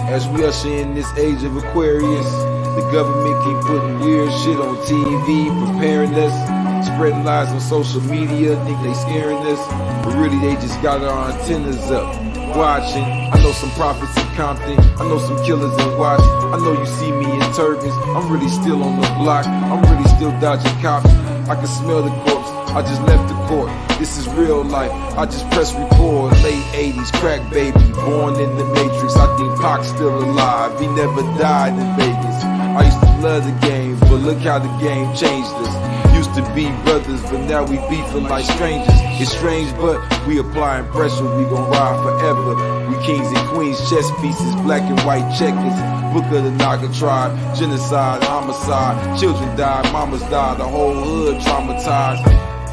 As we usher in this age of Aquarius, the government keep putting weird shit on TV, preparing us, spreading lies on social media, think they scaring us, but really they just got our antennas up, watching. I know some prophets in Compton, I know some killers in Watts, I know you see me in turbans, I'm really still on the block, I'm really still dodging cops, I can smell the corpse, I just left the court, this is real life, I just press record, late 80s, crack baby, born in the Matrix, I think Pac's still alive, he never died in Vegas, I used to love the game, but look how the game changed us. Used to be brothers, but now we beefing like strangers. It's strange, but we applying pressure, we gon' ride forever. We kings and queens, chess pieces, black and white checkers. Book of the Naga tribe, genocide, homicide. Children died, mamas died, the whole hood traumatized.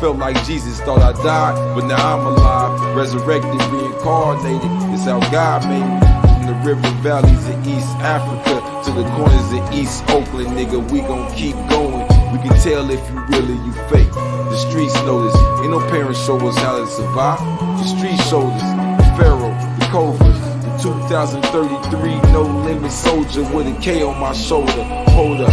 Felt like Jesus thought I died, but now I'm alive. Resurrected, reincarnated, it's how God made me. From the river valleys of East Africa to the corners of East Oakland, nigga, we gon' keep going. We can tell if you really, you fake. The streets know this. Ain't no parents show us how to survive. The streets show us. The Pharaoh, the Cobras, the 2033 no limit soldier with a K on my shoulder. Hold up.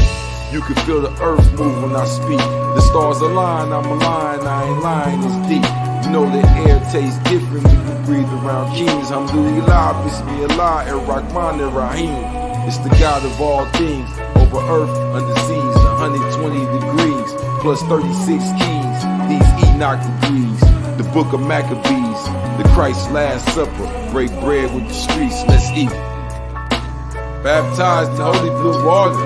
You can feel the earth move when I speak. The stars align, I'm aligned, I ain't lying, it's deep. You know the air tastes different when you breathe around kings. Alhamdulillah, Bismillah, Ar-Rahman, Ar-Rahim. It's the God of all things, over earth, under seas, 120 degrees, plus 36 keys, these Enoch degrees, the book of Maccabees, the Christ's Last Supper, break bread with the streets, let's eat. Baptized in holy blue water,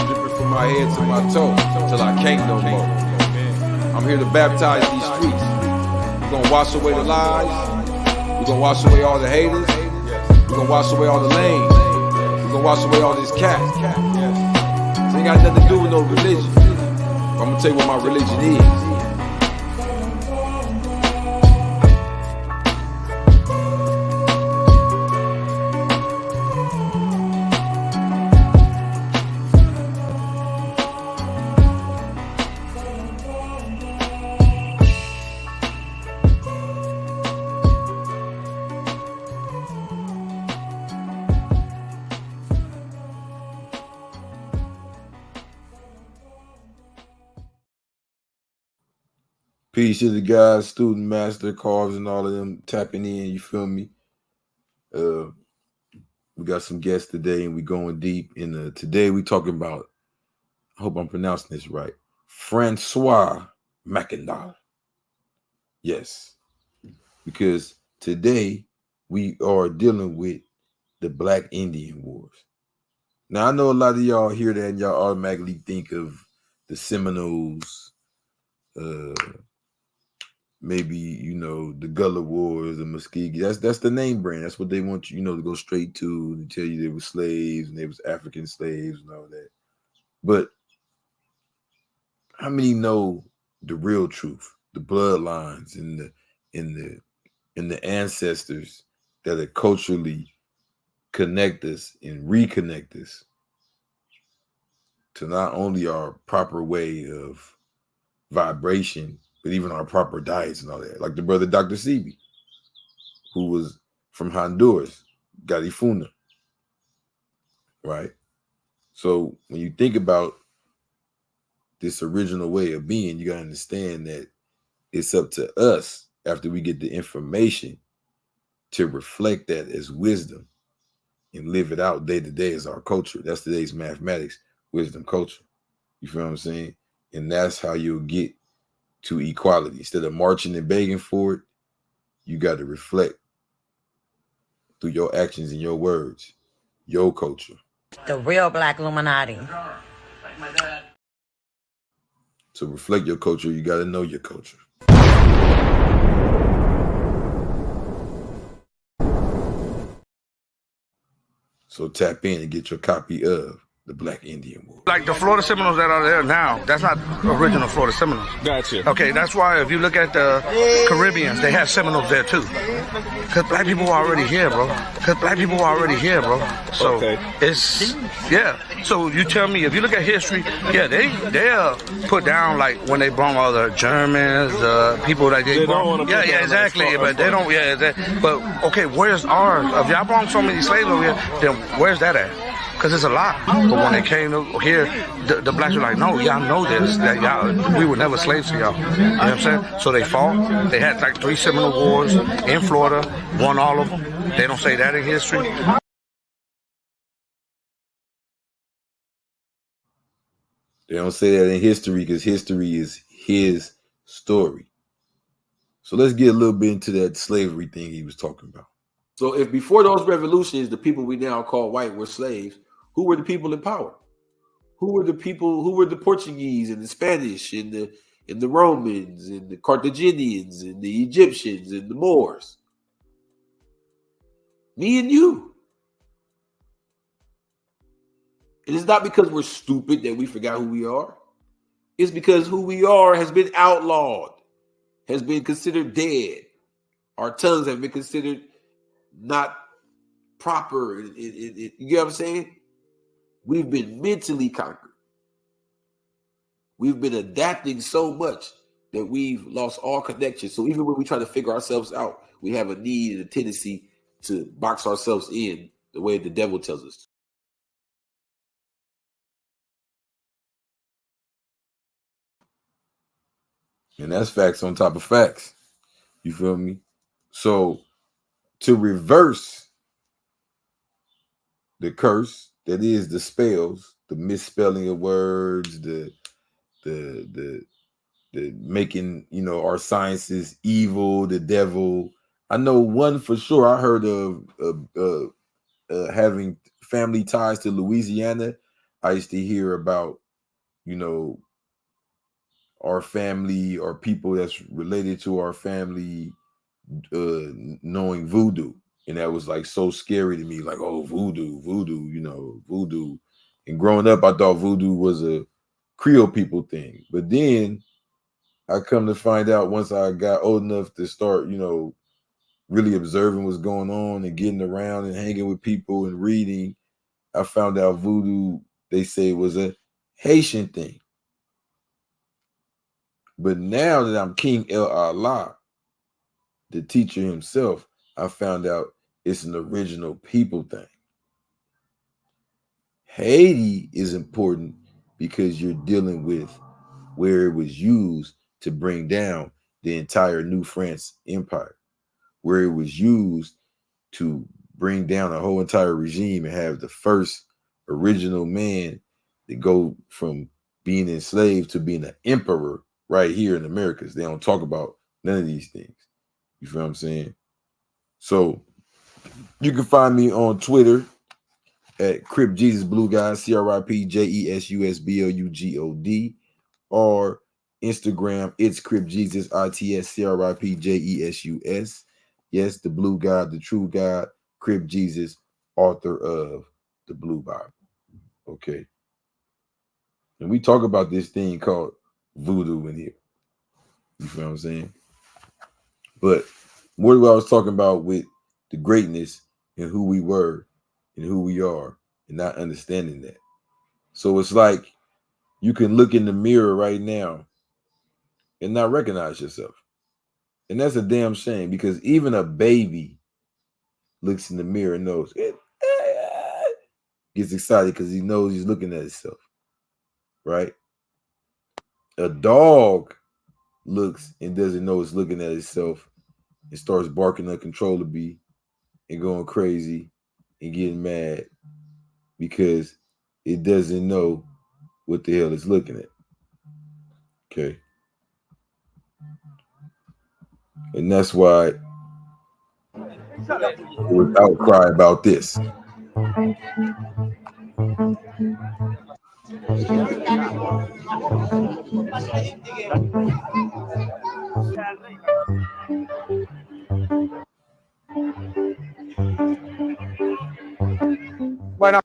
dripping from my head to my toe, till I can't no more. I'm here to baptize these streets. We're gonna wash away the lies, we're gonna wash away all the haters, we're gonna wash away all the lanes. We're gonna wash away all this cat. This ain't got nothing to do with no religion. I'm gonna tell you what my religion is. Peace to the guys, student master, Carves, and all of them tapping in, you feel me? We got some guests today, and we going deep. And today we talking about, I hope I'm pronouncing this right, François Mackandal. Yes, because today we are dealing with the Black Indian Wars. Now, I know a lot of y'all hear that and y'all automatically think of the Seminoles, maybe, you know, the Gullah Wars, the Muskegee. That's the name brand. That's what they want you, you know, to go straight to and tell you they were slaves and they was African slaves and all that. But how many know the real truth, the bloodlines and the ancestors that are culturally connect us and reconnect us to not only our proper way of vibration, but even our proper diets and all that. Like the brother Dr. Sebi, who was from Honduras, Garifuna, right? So when you think about this original way of being, you got to understand that it's up to us, after we get the information, to reflect that as wisdom and live it out day to day as our culture. That's today's mathematics, wisdom, culture. You feel what I'm saying? And that's how you'll get to equality. Instead of marching and begging for it, you got to reflect through your actions and your words, your culture. The real Black Illuminati. To reflect your culture, you got to know your culture. So tap in and get your copy of the Black Indian War. Like the Florida Seminoles that are there now, that's not original Florida Seminoles. Gotcha. Okay, that's why if you look at the Caribbeans, they have Seminoles there too. Because black people were already here, bro. So it's, yeah. So you tell me, if you look at history, yeah, they're put down like when they brought all the Germans, the people that they don't want to yeah, exactly. But they don't, but okay, where's ours? If y'all brought so many slaves over here, then where's that at? Because it's a lot. But when they came here, the blacks were like, no, y'all know this. That y'all, we were never slaves to y'all. You know what I'm saying? So they fought. They had like 3 Seminole Wars in Florida, won all of them. They don't say that in history. They don't say that in history because history is his story. So let's get a little bit into that slavery thing he was talking about. So if before those revolutions, the people we now call white were slaves, who were the people in power? Who were the people? Who were the Portuguese and the Spanish and the Romans and the Carthaginians and the Egyptians and the Moors? Me and you. And it's not because we're stupid that we forgot who we are. It's because who we are has been outlawed, has been considered dead. Our tongues have been considered not proper. You get what I'm saying? We've been mentally conquered. We've been adapting so much that we've lost all connection. So even when we try to figure ourselves out, we have a need and a tendency to box ourselves in the way the devil tells us to. And that's facts on top of facts. You feel me? So to reverse the curse, that is the spells, the misspelling of words, the making, our sciences evil, the devil. I know one for sure. I heard of having family ties to Louisiana. I used to hear about, our family or people that's related to our family knowing voodoo. And that was like so scary to me, like, oh, voodoo, voodoo. And growing up, I thought voodoo was a Creole people thing. But then I come to find out once I got old enough to start, really observing what's going on and getting around and hanging with people and reading, I found out voodoo, they say, was a Haitian thing. But now that I'm King El Allah, the teacher himself, I found out it's an original people thing. Haiti is important because you're dealing with where it was used to bring down the entire New France Empire, where it was used to bring down a whole entire regime and have the first original man to go from being enslaved to being an emperor right here in Americas. They don't talk about none of these things. You feel what I'm saying? So you can find me on Twitter at Crip Jesus Blue Guy, CRIPJESUSBLUGOD, or Instagram, it's Crip Jesus, ITS CRIPJESUS. Yes, the Blue God, the true God, Crip Jesus, author of the Blue Bible. Okay. And we talk about this thing called voodoo in here. You feel what I'm saying? But more than what I was talking about with the greatness and who we were and who we are and not understanding that. So it's like you can look in the mirror right now and not recognize yourself. And that's a damn shame because even a baby looks in the mirror and knows it, gets excited because he knows he's looking at himself, right? A dog looks and doesn't know it's looking at itself and starts barking uncontrollably and going crazy and getting mad because it doesn't know what the hell it's looking at. Okay. And that's why there was outcry about this. Bueno,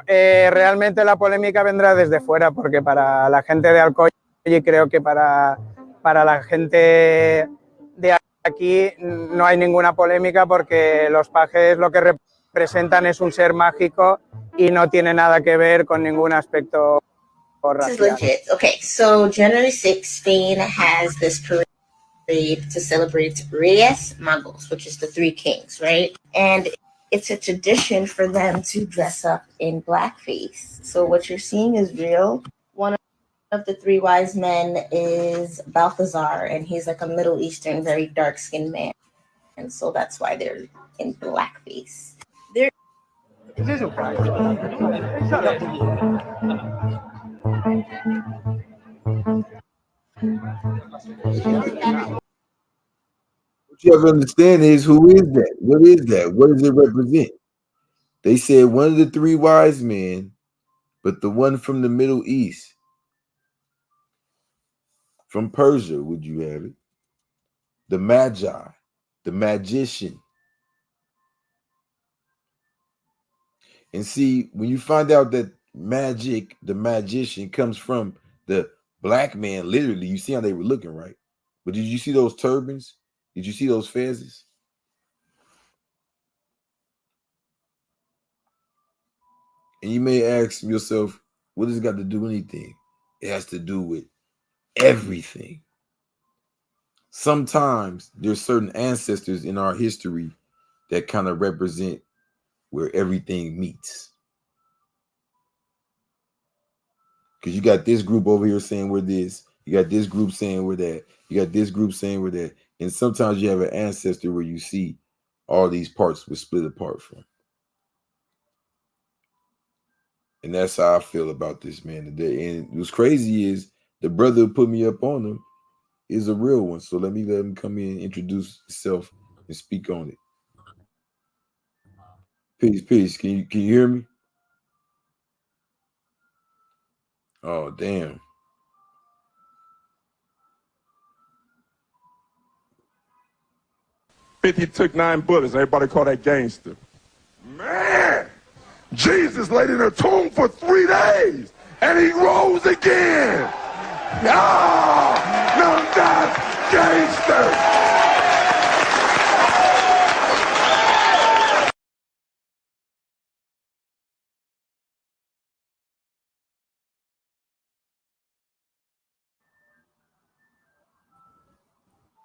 Realmente la polémica vendrá desde fuera, porque para la gente de Alcoy, y creo que para la gente de aquí no hay ninguna polémica, porque los pajes lo que representan es un ser mágico y no tiene nada que ver con ningún aspecto racial. This is legit. Okay, so January 6th, Spain has this parade to celebrate Reyes Magos, which is the three kings, right? And it's a tradition for them to dress up in blackface. So what you're seeing is real. One of the three wise men is Balthazar, and he's like a Middle Eastern, very dark-skinned man. And so that's why they're in blackface. What you have to understand is, who is that? What is that? What does it represent? They said one of the three wise men, but the one from the Middle East, from Persia, would you have it? The Magi, the magician. And see, when you find out that magic, the magician, comes from the black man, literally, you see how they were looking, right? But did you see those turbans? Did you see those fezzes? And you may ask yourself, what does it got to do with anything? It has to do with everything. Sometimes there's certain ancestors in our history that kind of represent where everything meets. Because you got this group over here saying we're this, you got this group saying we're that, you got this group saying we're that. And sometimes you have an ancestor where you see all these parts were split apart from. And that's how I feel about this man today. And what's crazy is the brother who put me up on him is a real one. So let him come in, introduce himself, and speak on it. Peace, peace. Can you hear me? Oh, damn. He took 9 bullets. Everybody call that gangster. Man, Jesus laid in a tomb for 3 days, and he rose again. No, that's gangster.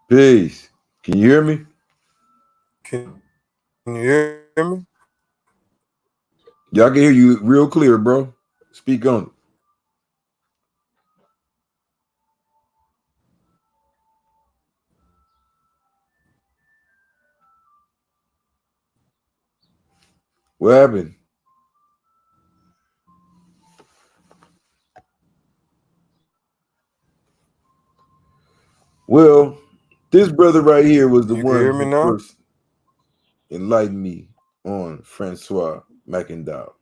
Peace. Can you hear me? Can you hear me? Y'all can hear you real clear, bro. Speak on it. What happened? Well, this brother right here was the one who first enlightened me on François Mackandal.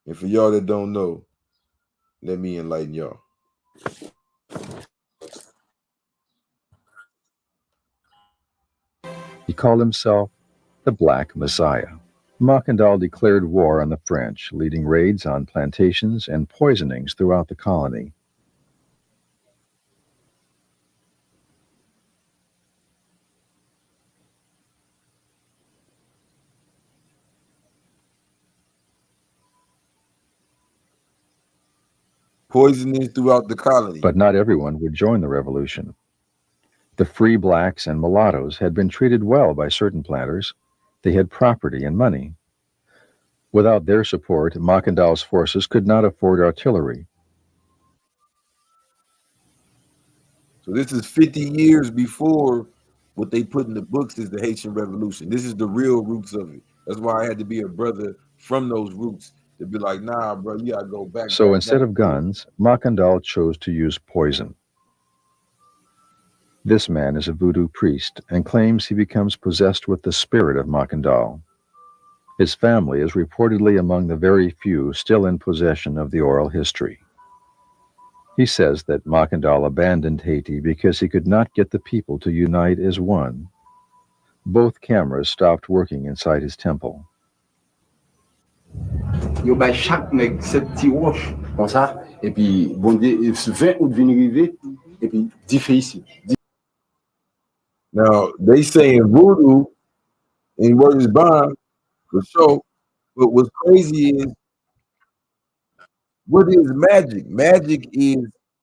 And for y'all that don't know, let me enlighten y'all. He called himself the Black Messiah. Mackandal declared war on the French, leading raids on plantations and poisonings throughout the colony. Poisoning throughout the colony. But not everyone would join the revolution. The free blacks and mulattoes had been treated well by certain planters. They had property and money. Without their support, Mackandal's forces could not afford artillery. So this is 50 years before what they put in the books is the Haitian Revolution. This is the real roots of it. That's why I had to be a brother from those roots to be like, nah, bro, you gotta go back. So instead of guns, Mackandal chose to use poison. This man is a voodoo priest and claims he becomes possessed with the spirit of Mackandal. His family is reportedly among the very few still in possession of the oral history. He says that Mackandal abandoned Haiti because he could not get the people to unite as one. Both cameras stopped working inside his temple. yo bay chaque nèg cette petit roche comme ça et puis bon Dieu 20 août vient arriver et puis 10 fait ici. Now they saying voodoo and what is bond for sure. But what's crazy is what is magic? Magic is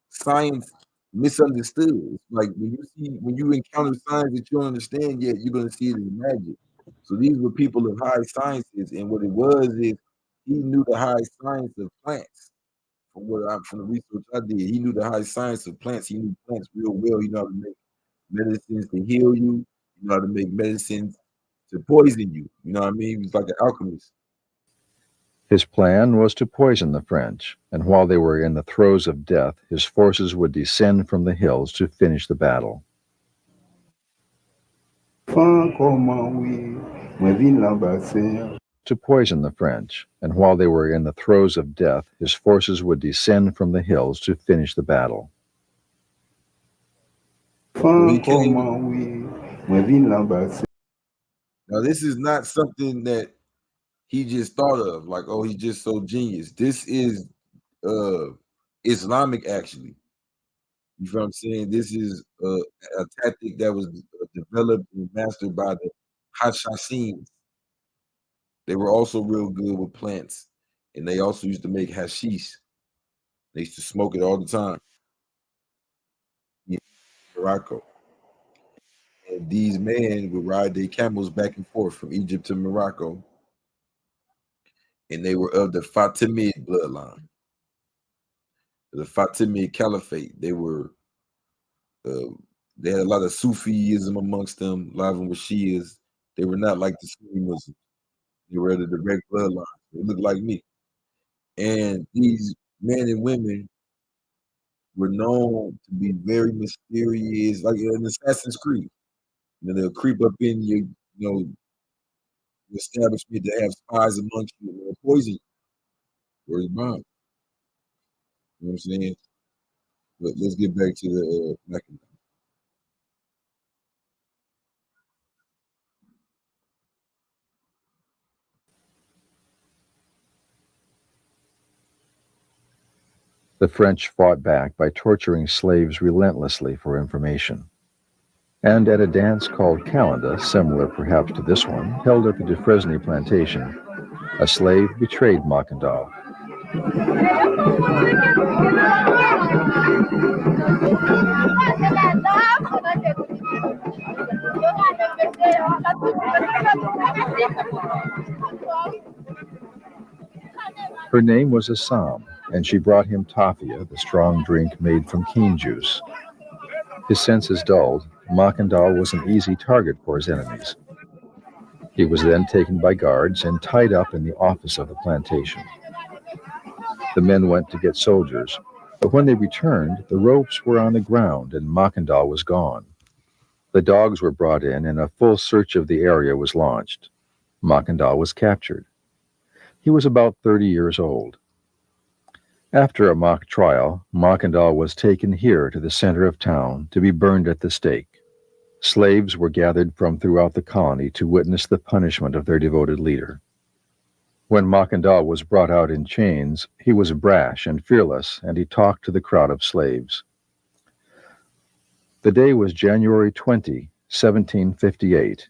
science misunderstood. It's like when you encounter science that you don't understand yet, you're gonna see it as magic. So these were people of high sciences, and what it was is he knew the high science of plants. From the research I did, he knew the high science of plants. He knew plants real well. He knew how to make medicines to heal you. You know how to make medicines to poison you. You know what I mean? He was like an alchemist. His plan was to poison the French, and while they were in the throes of death, his forces would descend from the hills to finish the battle. To poison the French, and while they were in the throes of death, his forces would descend from the hills to finish the battle. Now, this is not something that he just thought of, like, oh, he's just so genius. This is Islamic, actually. You feel what I'm saying? This is a tactic that was developed and mastered by the Hashashins. They were also real good with plants, and they also used to make hashish. They used to smoke it all the time in Morocco. And these men would ride their camels back and forth from Egypt to Morocco, and they were of the Fatimid bloodline, the Fatimid Caliphate. They were they had a lot of Sufism amongst them. A lot of them were Shias. They were not like the Sunni Muslims. They were the direct bloodline. They looked like me. And these men and women were known to be very mysterious, like in Assassin's Creed. You know, they'll creep up in your, your establishment to have spies amongst you and they'll poison you. Where's bomb? You know what I'm saying? But let's get back to the mechanism. The French fought back by torturing slaves relentlessly for information. And at a dance called Calenda, similar perhaps to this one, held at the Dufresne plantation, a slave betrayed Mackandal. Her name was Assam, and she brought him tafia, the strong drink made from cane juice. His senses dulled, Mackandal was an easy target for his enemies. He was then taken by guards and tied up in the office of the plantation. The men went to get soldiers, but when they returned, the ropes were on the ground and Mackandal was gone. The dogs were brought in and a full search of the area was launched. Mackandal was captured. He was about 30 years old. After a mock trial, Mackandal was taken here to the center of town to be burned at the stake. Slaves were gathered from throughout the colony to witness the punishment of their devoted leader. When Mackandal was brought out in chains, he was brash and fearless, and he talked to the crowd of slaves. The day was January 20, 1758.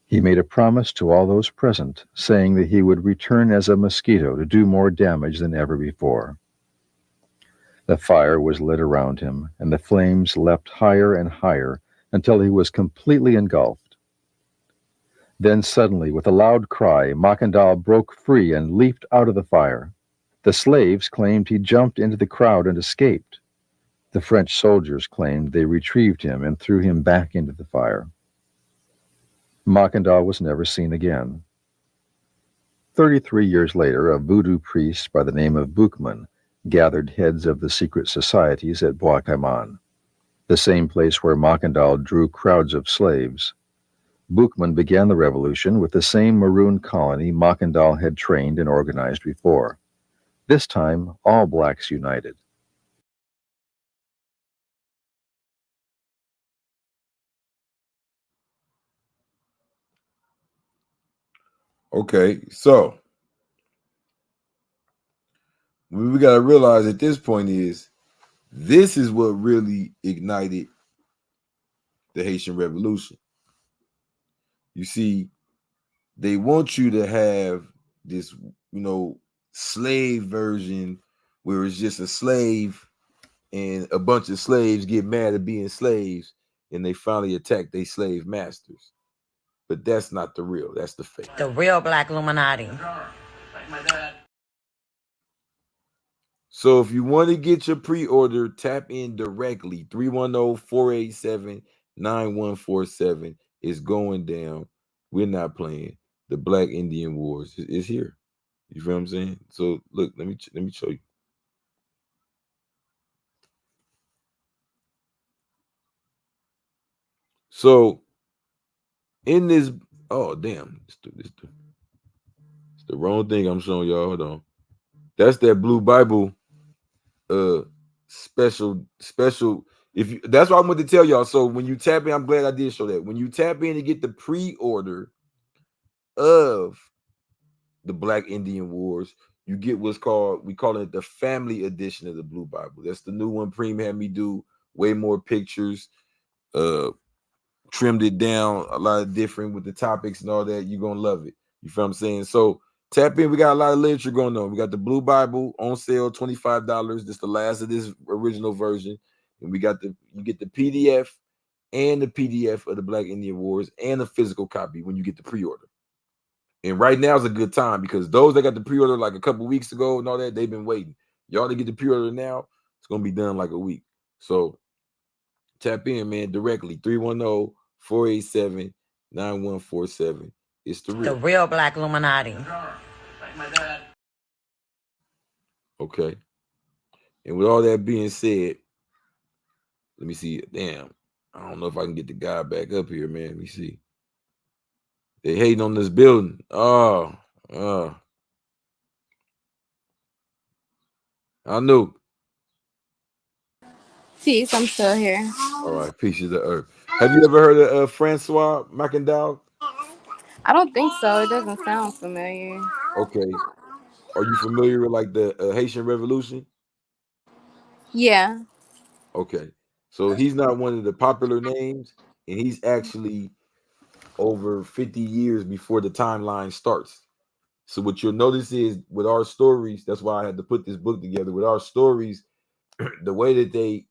He made a promise to all those present, saying that he would return as a mosquito to do more damage than ever before. The fire was lit around him, and the flames leapt higher and higher until he was completely engulfed. Then suddenly, with a loud cry, Mackandal broke free and leaped out of the fire. The slaves claimed he jumped into the crowd and escaped. The French soldiers claimed they retrieved him and threw him back into the fire. Mackandal was never seen again. 33 years later, a voodoo priest by the name of Boukman gathered heads of the secret societies at Bois Caiman, the same place where Mackandal drew crowds of slaves. Boukman began the revolution with the same Maroon colony Mackandal had trained and organized before. This time, all blacks united. Okay, so we got to realize at this point is this is what really ignited the Haitian Revolution. You see, they want you to have this, slave version where it's just a slave and a bunch of slaves get mad at being slaves and they finally attack their slave masters. But that's not the real, that's the fake. The real black Illuminati. So if you want to get your pre-order, tap in directly. 310-487-9147 is going down. We're not playing. The Black Indian Wars is here. You feel what I'm saying? So look, let me show you. So in this, oh damn, it's the wrong thing I'm showing y'all. Hold on. That's that Blue Bible special. If you, that's what I want to tell y'all. So when you tap in, I'm glad I did show that. When you tap in to get the pre-order of the Black Indian Wars, you get what's called, we call it the family edition of the Blue Bible. That's the new one Preem had me do. Way more pictures, trimmed it down a lot of different with the topics and all that. You're gonna love it. You feel what I'm saying? So tap in. We got a lot of literature going on. We got the Blue Bible on sale, $25. This is the last of this original version. And we got you get the PDF and the PDF of the Black Indian Wars and a physical copy when you get the pre-order. And right now is a good time because those that got the pre-order like a couple weeks ago and all that, they've been waiting. Y'all to get the pre-order now, it's gonna be done like a week. So tap in, man, directly. 310-487-9147. It's the real black Illuminati. Okay. And with all that being said, let me see. Damn, I don't know if I can get the guy back up here, man. Let me see. They hating on this building. I knew. Peace, I'm still here. All right, pieces of earth. Have you ever heard of François Mackandal? I don't think so. It doesn't sound familiar. Okay. Are you familiar with like the Haitian Revolution? Yeah. Okay. So he's not one of the popular names, and he's actually over 50 years before the timeline starts. So what you'll notice is with our stories, that's why I had to put this book together. With our stories, the way that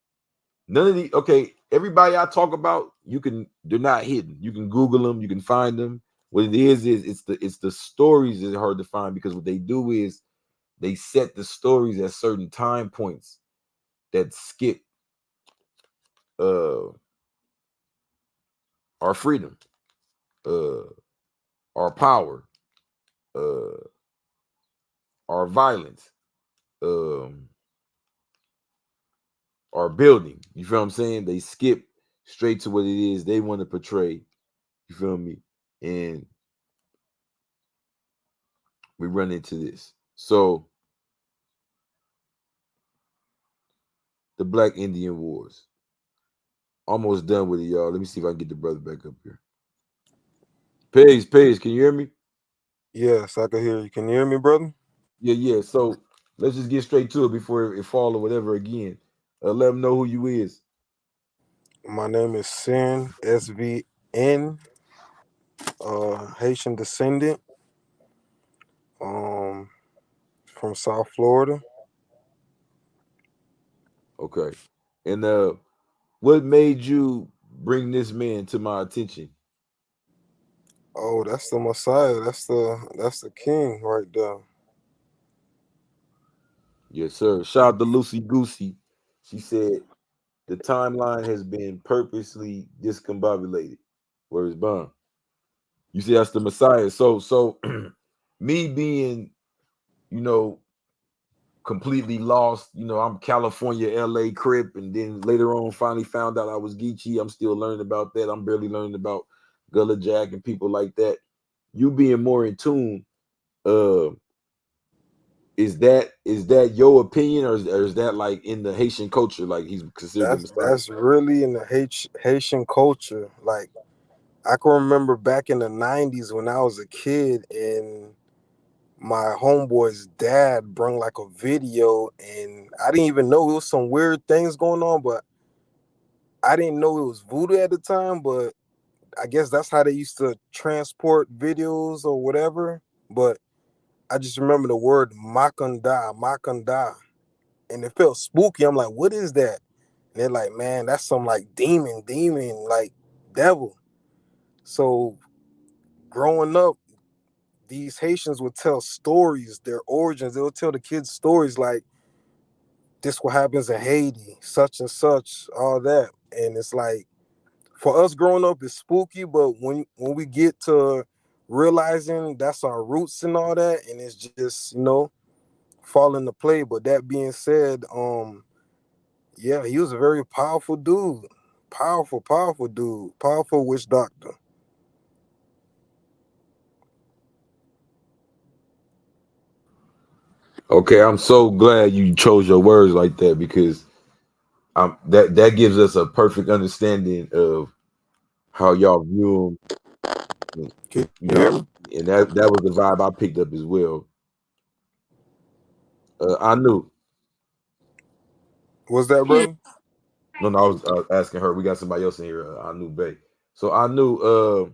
everybody I talk about, they're not hidden. You can Google them, you can find them. What it is it's the stories that are hard to find because what they do is they set the stories at certain time points that skip our freedom, our power, our violence, our building. You feel what I'm saying? They skip straight to what it is they want to portray. You feel me? And we run into this. So the Black Indian Wars. Almost done with it, y'all. Let me see if I can get the brother back up here. Paige, can you hear me? Yes, I can hear you. Can you hear me, brother? Yeah. So let's just get straight to it before it fall or whatever again. Let them know who you is. My name is Sin, SVN, Haitian descendant, from South Florida. Okay. And what made you bring this man to my attention? Oh, that's the Messiah. That's the king right there. Yes, sir. Shout out to Lucy Goosey. She said the timeline has been purposely discombobulated. Where's Bond? You see, that's the Messiah. So me being, completely lost, I'm California, LA Crip, and then later on finally found out I was Geechee. I'm still learning about that. I'm barely learning about Gullah Jack and people like that. You being more in tune, is that your opinion, or is that like in the Haitian culture, like he's considered the Messiah? That's really in the Haitian culture. Like I can remember back in the 90s when I was a kid, and my homeboy's dad brought like a video, and I didn't even know it was some weird things going on, but I didn't know it was voodoo at the time, but I guess that's how they used to transport videos or whatever. But I just remember the word Mackandal, and it felt spooky. I'm like, what is that? And they're like, man, that's some like demon, like devil. So growing up, these Haitians would tell stories, their origins. They would tell the kids stories like, this what happens in Haiti, such and such, all that. And it's like, for us growing up, it's spooky, but when we get to realizing that's our roots and all that, and it's just, fall into play. But that being said, yeah, he was a very powerful dude. Powerful dude. Powerful witch doctor. Okay, I'm so glad you chose your words like that, because that gives us a perfect understanding of how y'all view him. Can you hear me? And that was the vibe I picked up as well. I knew. What's that, brother? No, I was asking her. We got somebody else in here. I knew Bay. So I knew.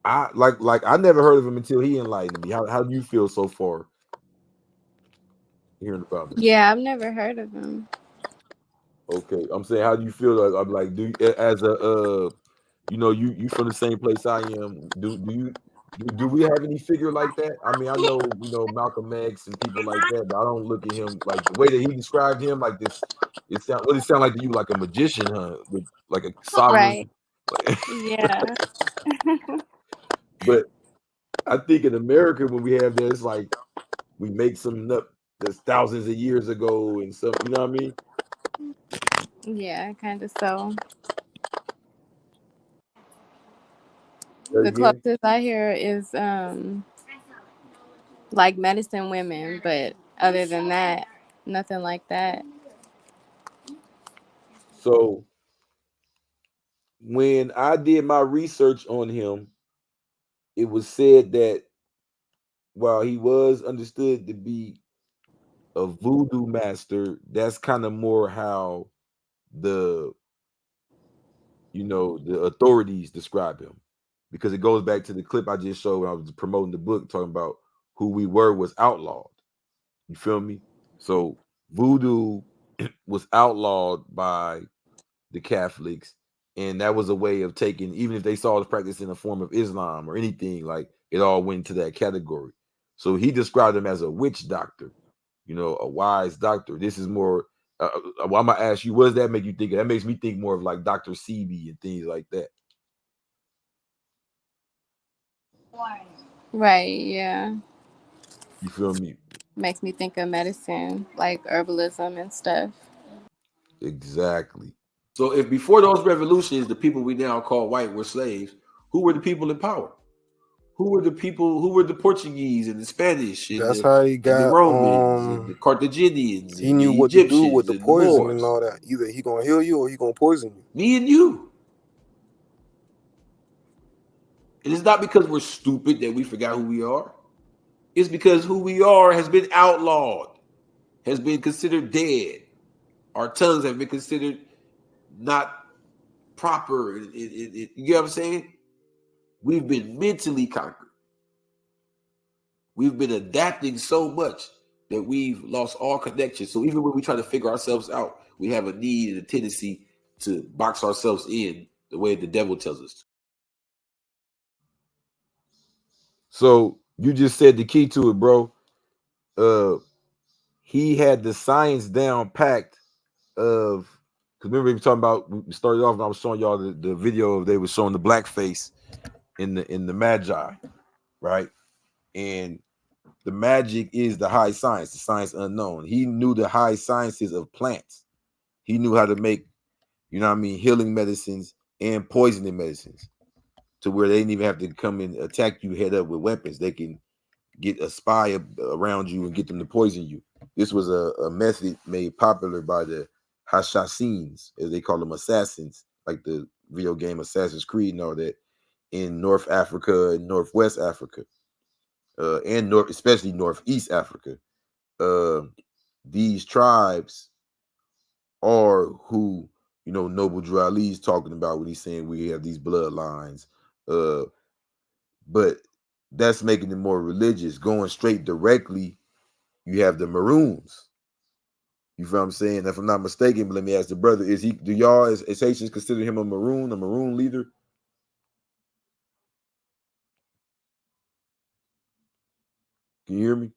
I like I never heard of him until he enlightened me. How do you feel so far hearing about him? Yeah, I've never heard of him. Okay, I'm saying, how do you feel? I'm like, do you, as a you from the same place I am? Do we have any figure like that? I mean, I know Malcolm X and people like that, but I don't look at him like the way that he described him. Like this, it sound like to you, like a magician, huh? With like a Right. sovereign. Yeah. But I think in America, when we have that, it's like we make something up that's thousands of years ago and some, you know what I mean? Yeah, kind of so. The Again. closest I hear is like medicine women, but other than that, nothing like that. So when I did my research on him, it was said that while he was understood to be a voodoo master, that's kind of more how the the authorities describe him, because it goes back to the clip I just showed when I was promoting the book, talking about who we were was outlawed. You feel me? So voodoo was outlawed by the Catholics, and that was a way of taking, even if they saw the practice in the form of Islam or anything, like it all went into that category. So he described him as a witch doctor, a wise doctor. This is more. Well, I'm gonna ask you, what does that make you think of? That makes me think more of like Dr. Sebi and things like that. Right, yeah. You feel me? Makes me think of medicine, like herbalism and stuff. Exactly. So if before those revolutions, the people we now call white were slaves, who were the people in power? Who were the people? Who were the Portuguese and the Spanish and That's how he the got. Romans and the Carthaginians He and knew the what to do with Egyptians the and the poison and Moors? all that. Either he gonna heal you or he gonna poison you. Me and you. And it's not because we're stupid that we forgot who we are. It's because who we are has been outlawed, has been considered dead. Our tongues have been considered not proper. You get what I'm saying? We've been mentally conquered. We've been adapting so much that we've lost all connection. So even when we try to figure ourselves out, we have a need and a tendency to box ourselves in the way the devil tells us to. So you just said the key to it, bro. He had the science down packed of, because remember we were talking about, we started off and I was showing y'all the video of, they were showing the blackface in the Magi, right? And the magic is the high science, the science unknown. He knew the high sciences of plants. He knew how to make, healing medicines and poisoning medicines, to where they didn't even have to come and attack you head up with weapons. They can get a spy around you and get them to poison you. This was a method made popular by the Hashasins, as they call them, assassins, like the video game Assassin's Creed and all that, in North Africa and Northwest Africa. and especially Northeast Africa. These tribes are who Noble Drew Ali is talking about when he's saying we have these bloodlines. But that's making it more religious. Going straight directly, you have the Maroons. You feel what I'm saying? If I'm not mistaken, but let me ask the brother: do y'all as Haitians consider him a Maroon leader? Can you hear me?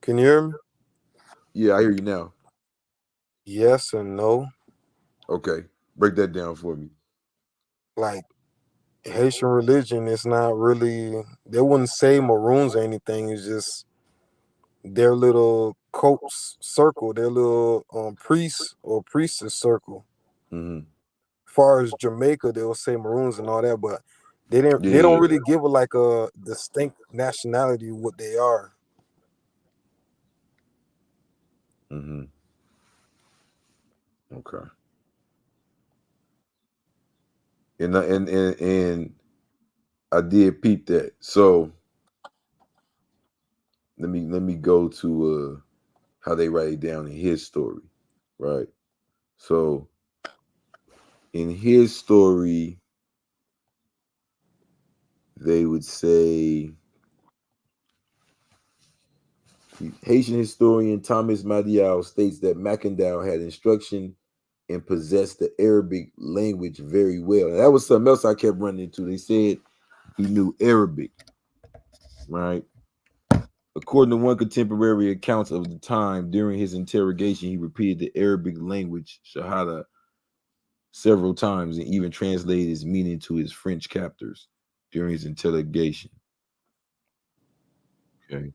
Can you hear me? Yeah, I hear you now. Yes and no. Okay, break that down for me. Like Haitian religion is not really. They wouldn't say Maroons or anything. It's just their little cult circle, their little priest or priestess circle. Mm-hmm. As far as Jamaica, they'll say Maroons and all that, but they don't Yeah. really give it like a distinct nationality what they are. Mm-hmm. Okay. And I did peep that. So let me go to how they write it down in his story, right? So in his story, they would say Haitian historian Thomas Madial states that Mackandal had instruction and possessed the Arabic language very well. And that was something else I kept running into. They said he knew Arabic, right? According to one contemporary account of the time, during his interrogation, he repeated the Arabic language, Shahada, several times and even translated its meaning to his French captors during his interrogation. Okay.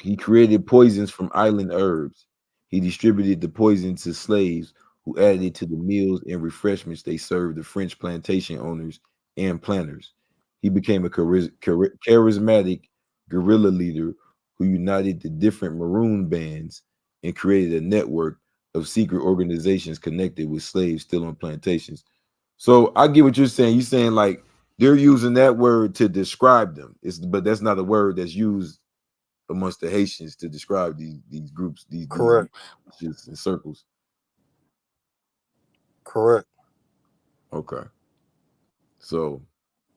He created poisons from island herbs. He distributed the poison to slaves who added it to the meals and refreshments they served the French plantation owners and planters. He became a charismatic guerrilla leader who united the different maroon bands and created a network of secret organizations connected with slaves still on plantations. So I get what you're saying. You're saying like they're using that word to describe them. But that's not a word that's used amongst the Haitians to describe these groups, these Correct. just in circles. Correct. Okay. So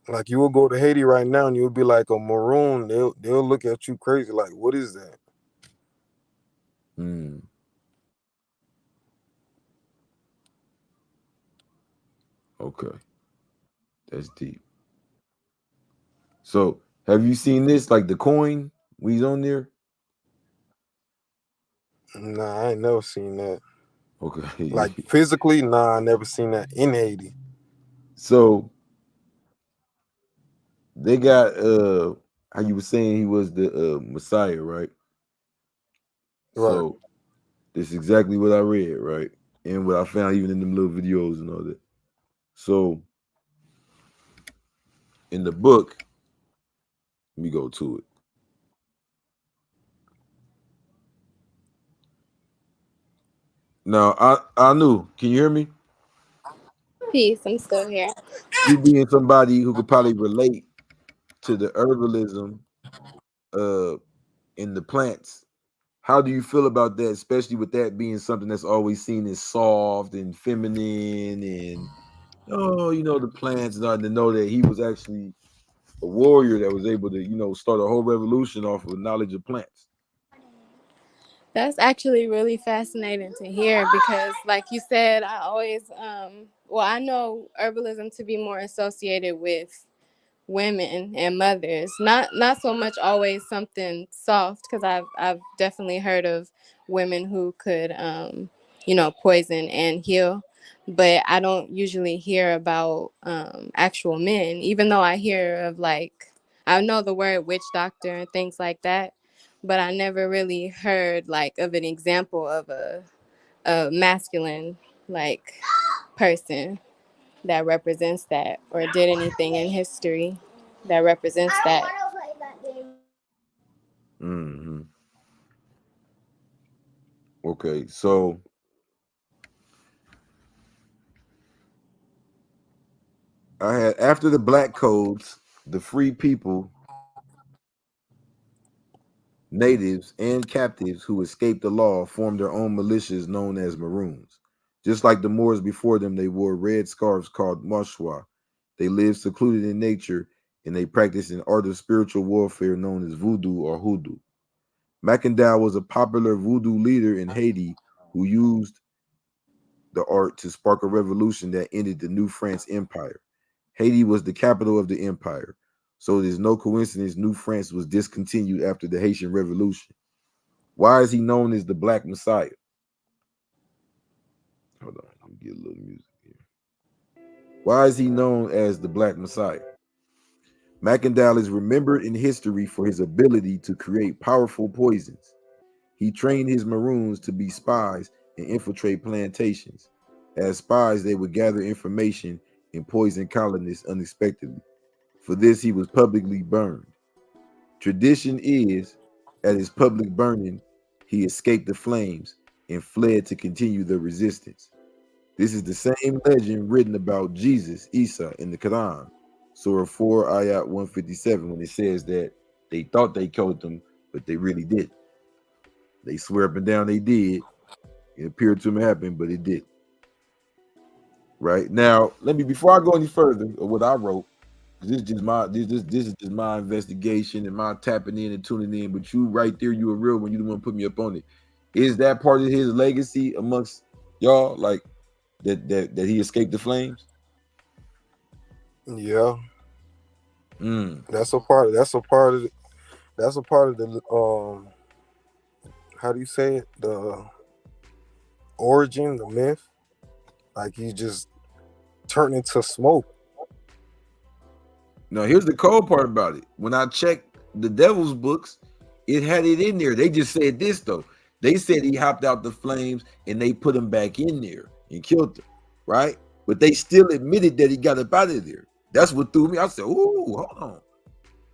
Like you will go to Haiti right now and you'll be like a Maroon. They'll look at you crazy. Like, what is that? Okay. That's deep. So have you seen this? Like the coin when he's on there? Nah, I ain't never seen that. Okay. Like physically, nah, I never seen that in Haiti. So they got how you were saying he was the Messiah, right? Right. So this is exactly what I read, right? And what I found even in them little videos and all that. So in the book, let me go to it. Now, I knew. Can you hear me? Peace. I'm still here. You being somebody who could probably relate to the herbalism uh in the plants. How do you feel about that, especially with that being something that's always seen as soft and feminine and the plants, and to know that he was actually a warrior that was able to, start a whole revolution off of knowledge of plants. That's actually really fascinating to hear because, like you said, I always, I know herbalism to be more associated with women and mothers, not so much always something soft, because I've definitely heard of women who could, poison and heal, but I don't usually hear about actual men, even though I hear of, like, I know the word witch doctor and things like that, but I never really heard like of an example of a masculine like person that represents that or did anything in history that represents that. Mm-hmm. Okay, so I had after the black codes, the free people, natives, and captives who escaped the law formed their own militias known as Maroons. Just like the Moors before them, they wore red scarves called mashwa. They lived secluded in nature and they practiced an art of spiritual warfare known as voodoo or hoodoo. Mackandal was a popular voodoo leader in Haiti who used the art to spark a revolution that ended the New France Empire. Haiti was the capital of the empire, so it is no coincidence New France was discontinued after the Haitian Revolution. Why is he known as the Black Messiah? Hold on, let me get a little music here. Why is he known as the Black Messiah? Mackandal is remembered in history for his ability to create powerful poisons. He trained his Maroons to be spies and infiltrate plantations. As spies, they would gather information and poison colonists unexpectedly. For this, he was publicly burned. Tradition is, at his public burning, he escaped the flames and fled to continue the resistance. This is the same legend written about Jesus, Isa, in the Quran, Surah 4, Ayat 157, when it says that they thought they killed them, but they really didn't. They swear up and down they did. It appeared to them happen, but it did. Right now, let me before I go any further of what I wrote. This is just my this is just my investigation and my tapping in and tuning in. But you right there, you a real one. You the one put me up on it. Is that part of his legacy amongst y'all? Like that he escaped the flames? Yeah. That's a part of the how do you say it? The origin, the myth. Like he just turned into smoke. Now, here's the cold part about it. When I checked the devil's books, it had it in there. They just said this, though. They said he hopped out the flames and they put him back in there and killed him, right? But they still admitted that he got up out of there. That's what threw me. I said, ooh, hold on.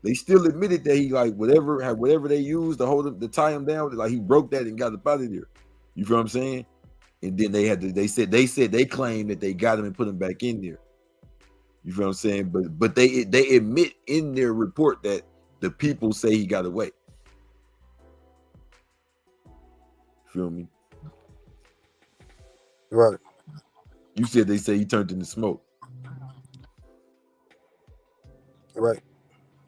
They still admitted that he, like, whatever they used to hold him, to tie him down, like he broke that and got up out of there. You feel what I'm saying? And then they said they claimed that they got him and put him back in there. You feel what I'm saying? But they admit in their report that the people say he got away. Feel me? Right. You said they say he turned into smoke. Right.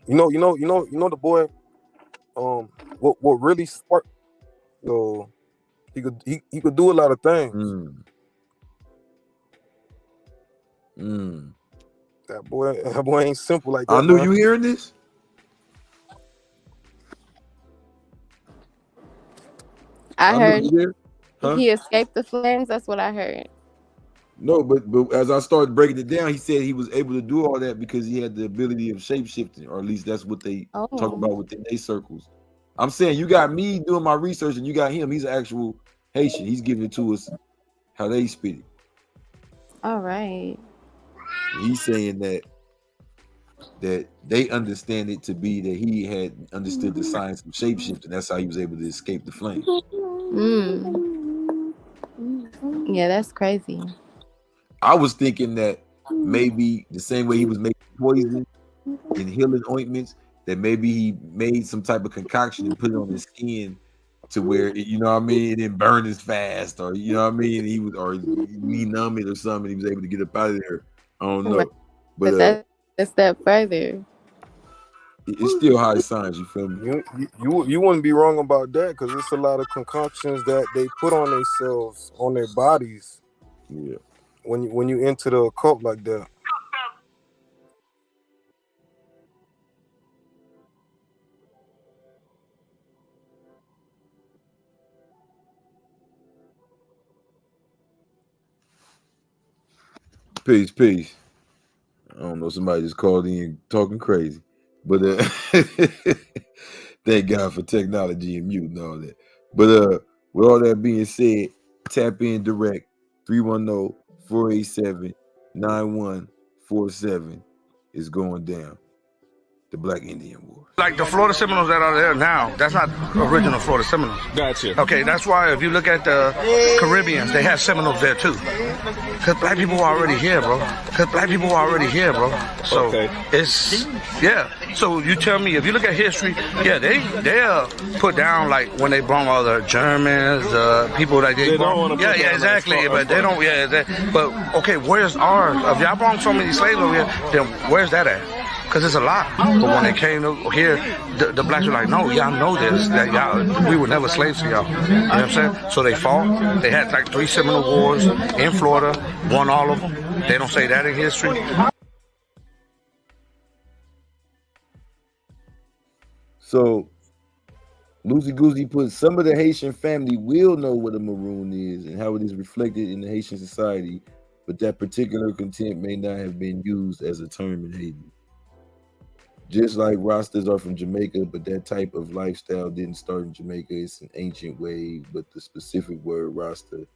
You know the boy. What really sparked? So he could do a lot of things. That boy ain't simple like that. I knew man. you hearing this. I heard Huh? he escaped the flames. That's what I heard. No, but as I started breaking it down, he said he was able to do all that because he had the ability of shape-shifting, or at least that's what they talk about within their circles. I'm saying you got me doing my research and you got him. He's an actual Haitian. He's giving it to us how they spit it. All right. He's saying that they understand it to be that he had understood the science of shapeshifting. That's how he was able to escape the flames. Yeah, that's crazy. I was thinking that maybe the same way he was making poison and healing ointments, that maybe he made some type of concoction and put it on his skin to where, you know what I mean, it didn't burn as fast, or you know what I mean, he numb it or something. He was able to get up out of there. I don't know, but that's a step further. It's still high science. You feel me? You wouldn't be wrong about that, because it's a lot of concoctions that they put on themselves, on their bodies. Yeah. When you enter the occult like that. Peace. I don't know, somebody just called in talking crazy, but thank God for technology and mute and all that. But with all that being said, tap in direct 310-487-9147 is going down. the Black Indian Wars. Like the Florida Seminoles that are there now, that's not original Florida Seminoles. Gotcha. Okay, that's why if you look at the Caribbeans, they have Seminoles there too. Because black people were already here, bro. So it's, yeah. So you tell me, if you look at history, yeah, they're put down like when they brought all the Germans, people that they brought. Yeah, exactly. But they don't, but okay, where's ours? If y'all brought so many slaves over here, then where's that at? Because it's a lot. But when they came here, the blacks were like, no, y'all know this, that we were never slaves to y'all. You know what I'm saying? So they fought. They had like 3 Seminole Wars in Florida, won all of them. They don't say that in history. So Lucy Goosey put, some of the Haitian family will know what a Maroon is and how it is reflected in the Haitian society, but that particular content may not have been used as a term in Haiti. Just like Rastas are from Jamaica, but that type of lifestyle didn't start in Jamaica. It's an ancient way, but the specific word Rasta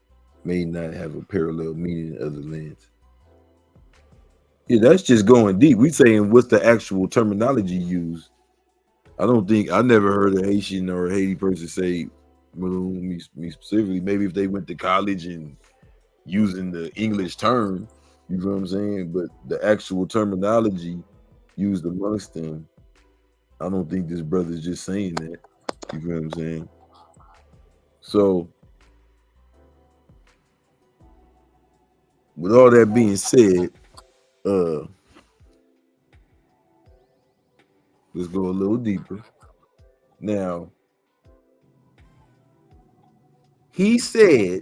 may not have a parallel meaning in other lands. Yeah, that's just going deep. We saying what's the actual terminology used. I never heard a Haitian or a Haiti person say Maroon, me specifically. Maybe if they went to college and using the English term, you know what I'm saying? But the actual terminology used amongst them, I don't think this brother's just saying that. You know what I'm saying? So, with all that being said, let's go a little deeper. Now, he said,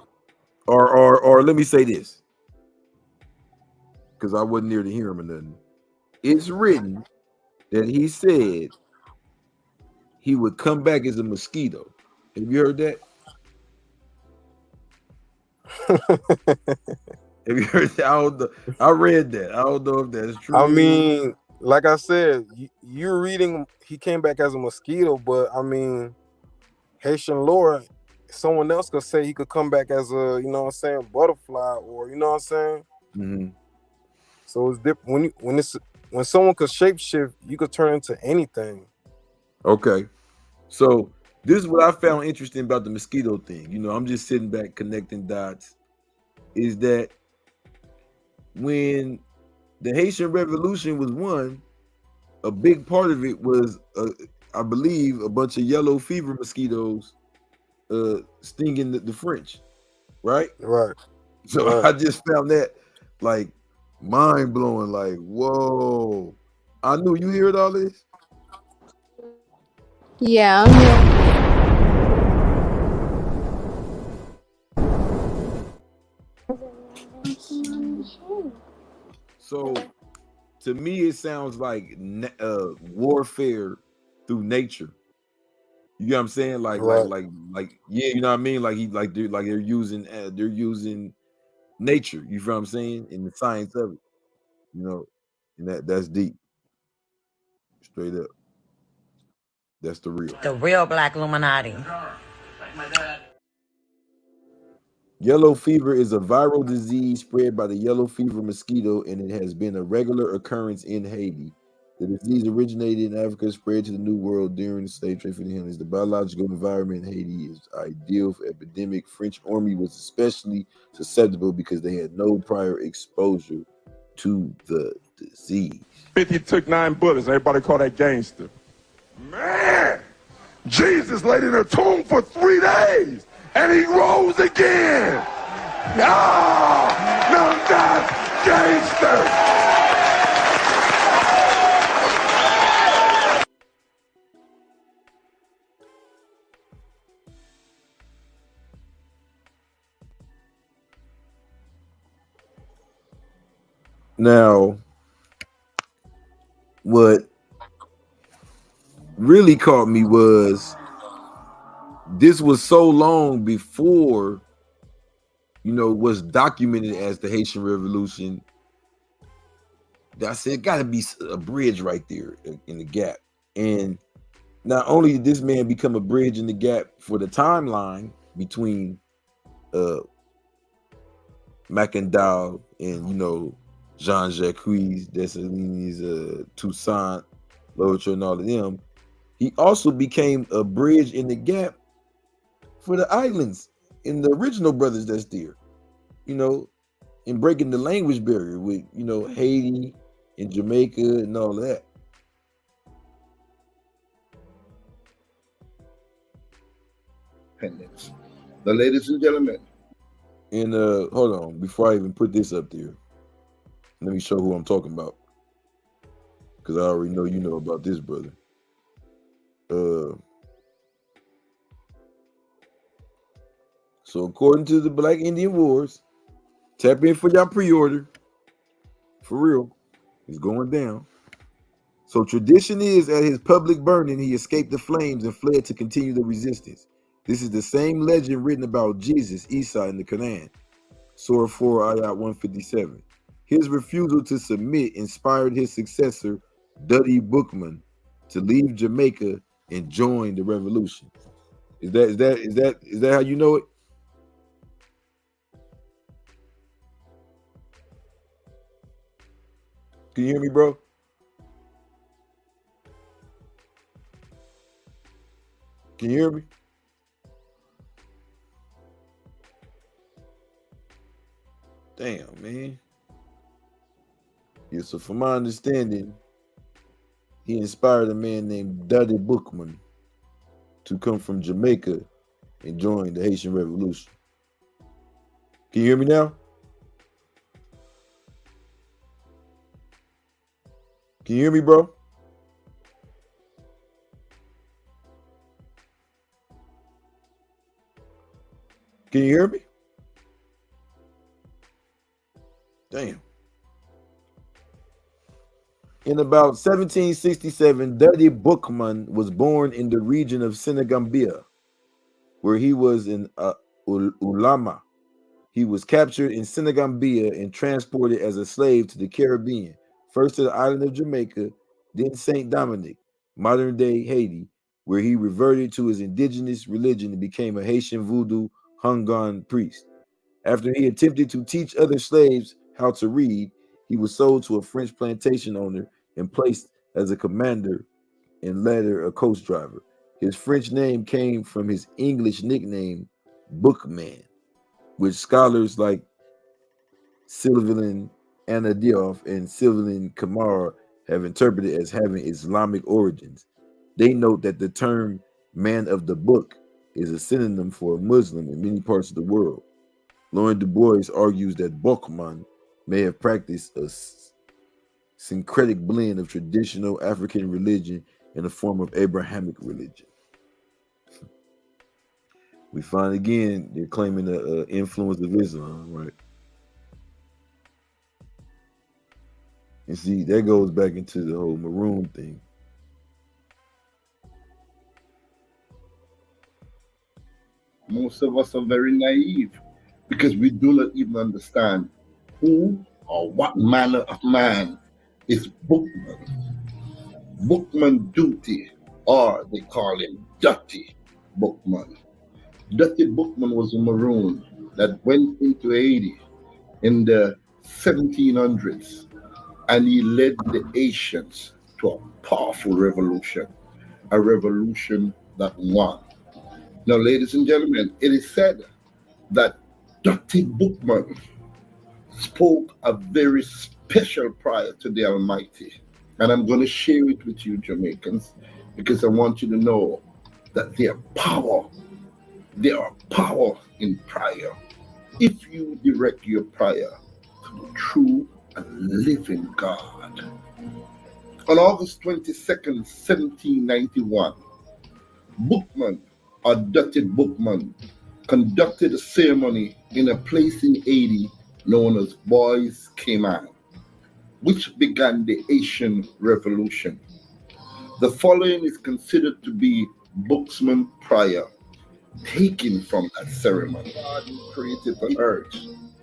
or let me say this, because I wasn't there to hear him or nothing. It's written that he said he would come back as a mosquito. Have you heard that? Have you heard that? I read that. I don't know if that's true. I mean, like I said, you're reading he came back as a mosquito, but I mean, Haitian lore, someone else could say he could come back as a, you know what I'm saying, butterfly, or you know what I'm saying? Mm-hmm. So it's different when someone could shapeshift, you could turn into anything. Okay. So this is what I found interesting about the mosquito thing. You know, I'm just sitting back connecting dots. Is that when the Haitian Revolution was won, a big part of it was, I believe, a bunch of yellow fever mosquitoes stinging the French, right? Right. So I just found that like mind blowing. Like, whoa! I knew you heard all this. Yeah, I'm here. So, to me, it sounds like warfare through nature. You know what I'm saying? Like, yeah, you know what I mean? Like they're using nature. You feel what I'm saying? In the science of it, you know, and that's deep. Straight up, that's the real. The real Black Illuminati. Yellow fever is a viral disease spread by the yellow fever mosquito, and it has been a regular occurrence in Haiti. The disease originated in Africa, spread to the New World during the slave trade for the Indians. The biological environment in Haiti is ideal for epidemic. French army was especially susceptible because they had no prior exposure to the disease. 50 took 9 bullets. Everybody call that gangster. Man, Jesus laid in a tomb for 3 days, and he rose again. Ah, now that's gangster. Now, what really caught me was this was so long before, you know, was documented as the Haitian Revolution. I said, got to be a bridge right there in the gap. And not only did this man become a bridge in the gap for the timeline between Mackandal and, you know, Jean-Jacques Dessalines, Toussaint, literature and all of them, he also became a bridge in the gap for the islands and the original brothers that's there, you know, in breaking the language barrier with, you know, Haiti and Jamaica and all that. Now, ladies and gentlemen. And hold on, before I even put this up there, let me show who I'm talking about. Because I already know you know about this brother. So according to the Black Indian Wars, tap in for y'all pre-order. For real. It's going down. So tradition is at his public burning, he escaped the flames and fled to continue the resistance. This is the same legend written about Jesus, Isa in the Quran. Surah 4, Ayat 157. His refusal to submit inspired his successor, Duddy Bookman, to leave Jamaica and join the revolution. Is that how you know it? Can you hear me, bro? Can you hear me? Damn, man. Yeah, so from my understanding, he inspired a man named Duddy Bookman to come from Jamaica and join the Haitian Revolution. Can you hear me now? Can you hear me, bro? Can you hear me? Damn. In about 1767, Duddy Bookman was born in the region of Saint-Domingue, where he was an ulama. He was captured in Saint-Domingue and transported as a slave to the Caribbean, first to the island of Jamaica, then Saint-Domingue, modern-day Haiti, where he reverted to his indigenous religion and became a Haitian Voodoo houngan priest. After he attempted to teach other slaves how to read, he was sold to a French plantation owner and placed as a commander and later a coach driver. His French name came from his English nickname, Bookman, which scholars like Sylvain Anadioff and Sylvain Kamar have interpreted as having Islamic origins. They note that the term man of the book is a synonym for a Muslim in many parts of the world. Laurent Du Bois argues that Bookman may have practiced a syncretic blend of traditional African religion and a form of Abrahamic religion. We find again they're claiming the influence of Islam, right? And see, that goes back into the whole Maroon thing. Most of us are very naive because we do not even understand who or what manner of man is Bookman. Bookman Duty, or they call him Dutty Bookman. Dutty Bookman was a Maroon that went into Haiti in the 1700s, and he led the Haitians to a powerful revolution, a revolution that won. Now, ladies and gentlemen, it is said that Dutty Bookman spoke a very special prayer to the Almighty. And I'm going to share it with you, Jamaicans, because I want you to know that there are power in prayer. If you direct your prayer to the true and living God. On August 22nd, 1791, Bookman, or Dutty Bookman, conducted a ceremony in a place in Haiti known as Boys Cayman, which began the Haitian Revolution. The following is considered to be Bookman's prayer, taken from that ceremony. God who created the earth,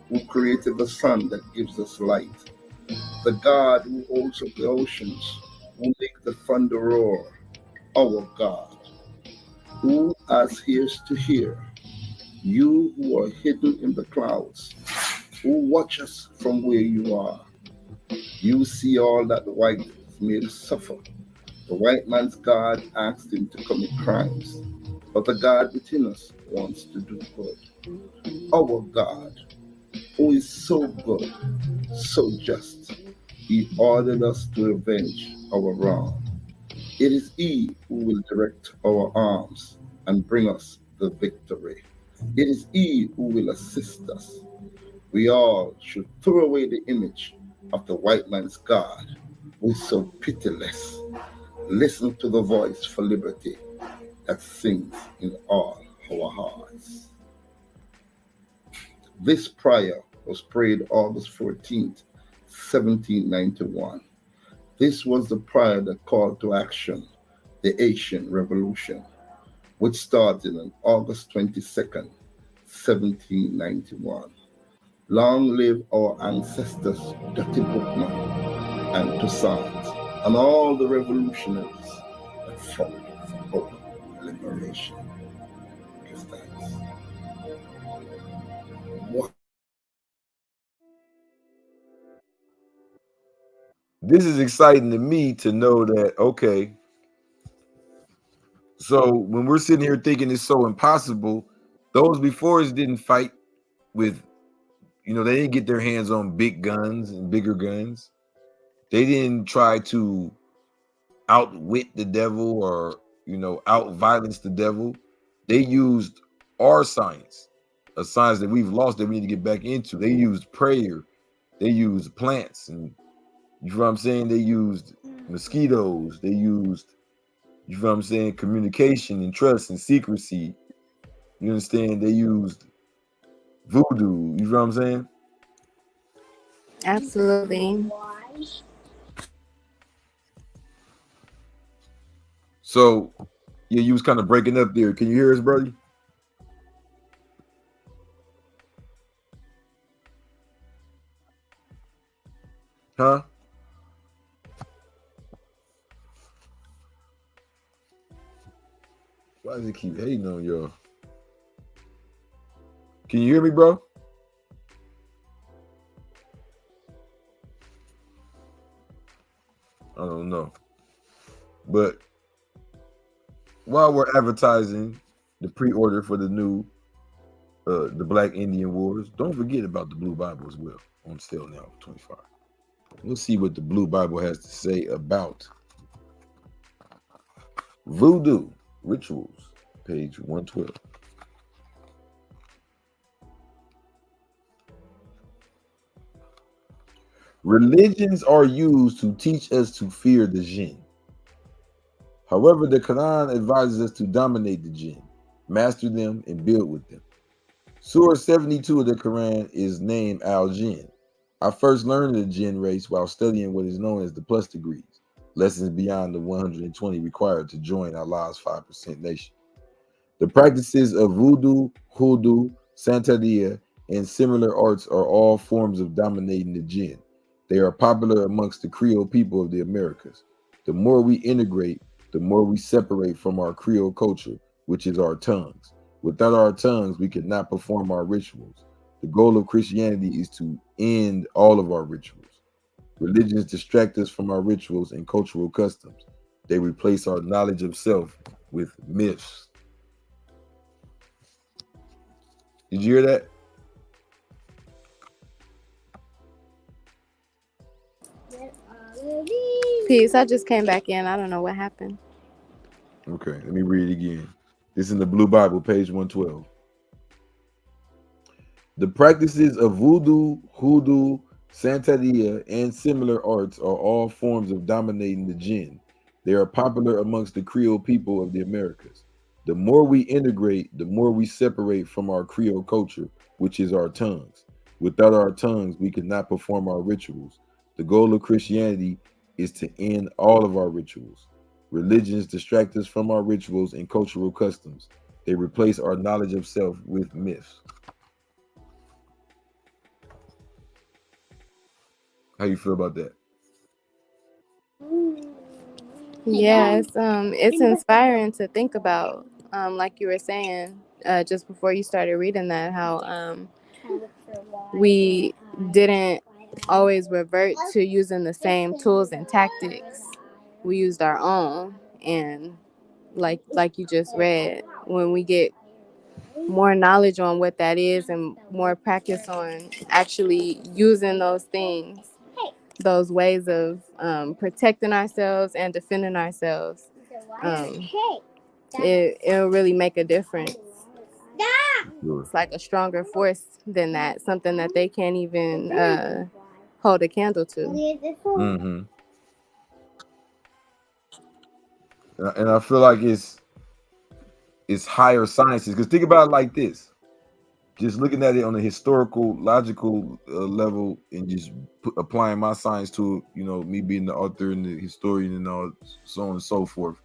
who created the sun that gives us light, the God who holds up the oceans, who makes the thunder roar, our God, who has ears to hear, you who are hidden in the clouds, who watch us from where you are. You see all that the white has made us suffer. The white man's God asked him to commit crimes, but the God within us wants to do good. Our God, who is so good, so just, he ordered us to avenge our wrong. It is he who will direct our arms and bring us the victory. It is he who will assist us. We all should throw away the image of the white man's God, who is so pitiless. Listen to the voice for liberty that sings in all our hearts. This prayer was prayed August 14th, 1791. This was the prayer that called to action the Haitian Revolution, which started on August 22nd, 1791. Long live our ancestors, Dirty Bookman and Toussaint, and all the revolutionaries that fought for our liberation. Give thanks. What? This is exciting to me to know that, okay, so when we're sitting here thinking it's so impossible, those before us didn't fight with, they didn't get their hands on big guns and bigger guns. They didn't try to outwit the devil or, out violence the devil. They used our science, a science that we've lost that we need to get back into. They used prayer. They used plants, and you know what I'm saying? They used mosquitoes. They used, you know what I'm saying, communication and trust and secrecy. You understand? They used voodoo. You know what I'm saying? Absolutely. So, yeah, you was kind of breaking up there. Can you hear us, brother? Huh? Why does it keep hating on y'all? Can you hear me, bro? I don't know. But while we're advertising the pre-order for the new the Black Indian Wars, don't forget about the Blue Bible as well, on sale now for 25. We'll see what the Blue Bible has to say about voodoo rituals, page 112. Religions are used to teach us to fear the jinn. However, the Quran advises us to dominate the jinn, master them, and build with them. Surah 72 of the Quran is named Al-Jinn. I first learned of the jinn race while studying what is known as the plus degrees, lessons beyond the 120 required to join Allah's 5% nation. The practices of voodoo, hoodoo, santeria, and similar arts are all forms of dominating the jinn. They are popular amongst the Creole people of the Americas. The more we integrate, the more we separate from our Creole culture, which is our tongues. Without our tongues, we cannot perform our rituals. The goal of Christianity is to end all of our rituals. Religions distract us from our rituals and cultural customs. They replace our knowledge of self with myths. Did you hear that? Peace. I just came back in. I don't know what happened. Okay, let me read it again. This is in the Blue Bible, page 112. The practices of voodoo, hoodoo, santeria, and similar arts are all forms of dominating the jinn. They are popular amongst the Creole people of the Americas. The more we integrate, the more we separate from our Creole culture, which is our tongues. Without our tongues, we cannot perform our rituals. The goal of Christianity is to end all of our rituals. Religions distract us from our rituals and cultural customs. They replace our knowledge of self with myths. How you feel about that? Yeah, it's inspiring to think about. Like you were saying, just before you started reading that, how we didn't always revert to using the same tools and tactics we used our own. And like you just read, when we get more knowledge on what that is and more practice on actually using those things, those ways of protecting ourselves and defending ourselves, it'll really make a difference. It's like a stronger force than that, something that they can't even hold a candle to. Mm-hmm. And I feel like it's higher sciences, because think about it like this. Just looking at it on a historical, logical level, and just applying my science to it, you know, me being the author and the historian and all, so on and so forth.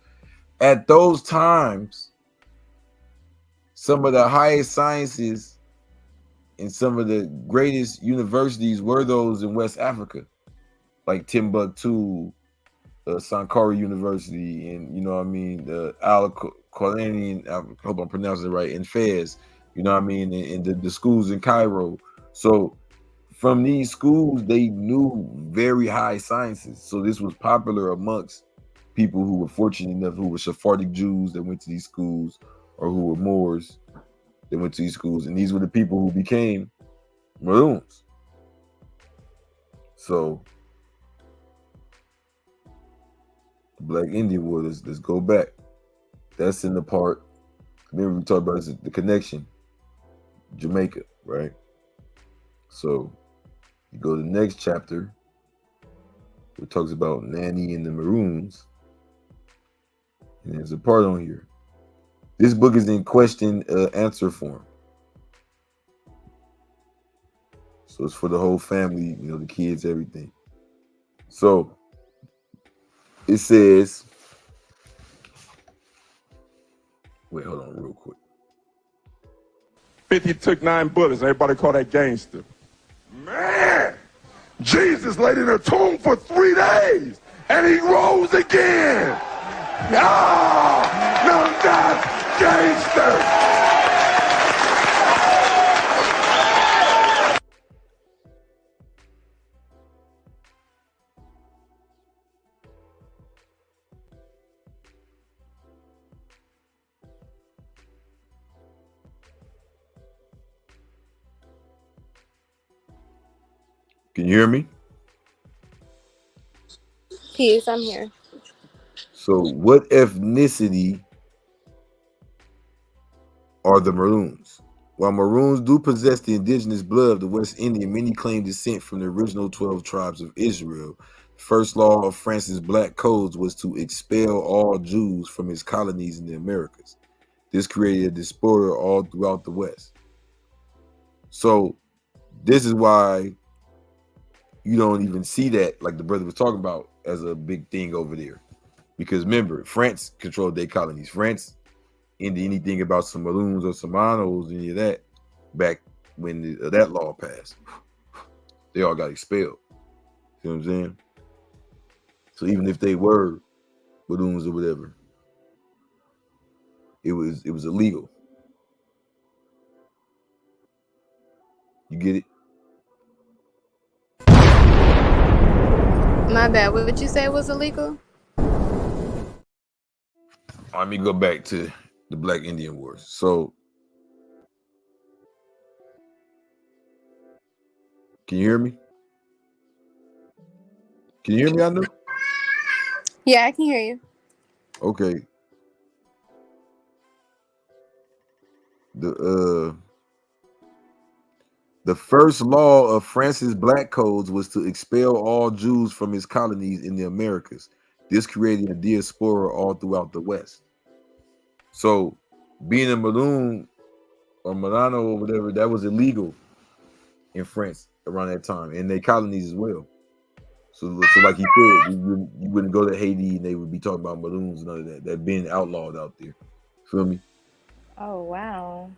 At those times, some of the highest sciences and some of the greatest universities were those in West Africa, like Timbuktu, Sankara University, and you know what I mean, the Colonialism, I hope I'm pronouncing it right, in Fez, you know what I mean, and the schools in Cairo. So from these schools, they knew very high sciences. So this was popular amongst people who were fortunate enough, who were Sephardic Jews that went to these schools, or who were Moors that went to these schools. And these were the people who became Maroons. So Black Indian War, let's go back. That's in the part, remember we talked about the connection, Jamaica, right? So you go to the next chapter, it talks about Nanny and the Maroons. And there's a part on here. This book is in question answer form. So it's for the whole family, you know, the kids, everything. So it says, wait, hold on real quick. 50 took 9 bullets. Everybody call that gangster. Man, Jesus laid in a tomb for 3 days and he rose again. Ah, now that's gangster. Can you hear me? Peace, I'm here. So what ethnicity are the Maroons? While Maroons do possess the indigenous blood of the West Indian, many claim descent from the original 12 tribes of Israel. The first law of France's Black Codes was to expel all Jews from his colonies in the Americas. This created a diaspora all throughout the West. So this is why you don't even see that, like the brother was talking about, as a big thing over there. Because remember, France controlled their colonies. France into anything about some Maroons or some Monos, any of that, back when that law passed. They all got expelled. You know what I'm saying? So even if they were Maroons or whatever, it was illegal. You get it? My bad. What would you say was illegal? Let me go back to the Black Indian Wars. So, can you hear me? Can you hear me, I know? Yeah, I can hear you. Okay. The first law of France's Black Codes was to expel all Jews from his colonies in the Americas. This created a diaspora all throughout the West. So being a Maroon or Marano or whatever, that was illegal in France around that time, and their colonies as well. So like he said, you wouldn't go to Haiti and they would be talking about Maroons and none of that. That being outlawed out there. Feel me? Oh, wow.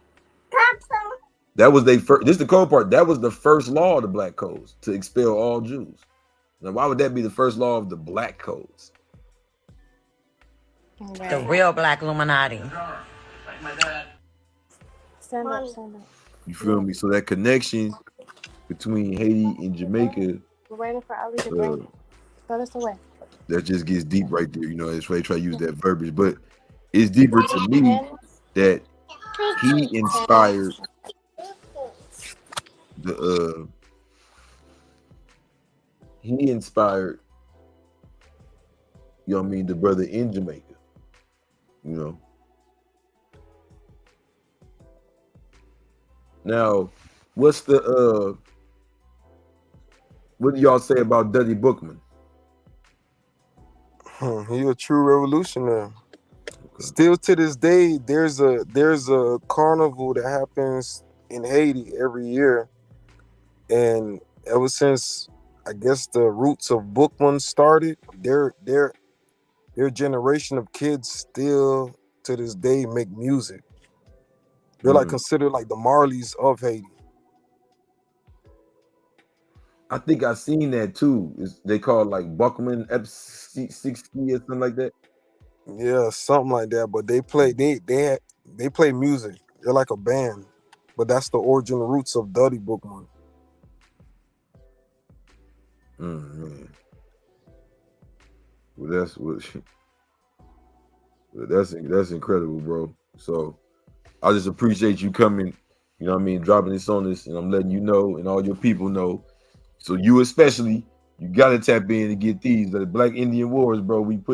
That was they first. This is the cold part. That was the first law of the Black Codes, to expel all Jews. Now, why would that be the first law of the Black Codes? Right. The real Black Illuminati. Stand up. You feel me? So that connection between Haiti and Jamaica, We're waiting for Ali to bring it. Throw this away. that just gets deep right there. You know, that's why they try to use that verbiage, but it's deeper to me that he inspired he inspired, you know what I mean, the brother in Jamaica, you know. Now, what's the what do y'all say about Duddy Bookman? He a true revolutionary. Okay. Still to this day, there's a carnival that happens in Haiti every year, and ever since I guess the roots of Bookman started, their generation of kids still to this day make music. They're like considered like the Marleys of Haiti. I think I seen that too. They call it like Buckman F60 or something like that. Yeah, something like that. But they play music. They're like a band. But that's the original roots of Duddy Bookman. Man. Well, that's incredible, bro. So I just appreciate you coming, you know what I mean, dropping this on us, and I'm letting you know and all your people know. So you especially, you gotta tap in to get these. The Black Indian Wars, bro. We ain't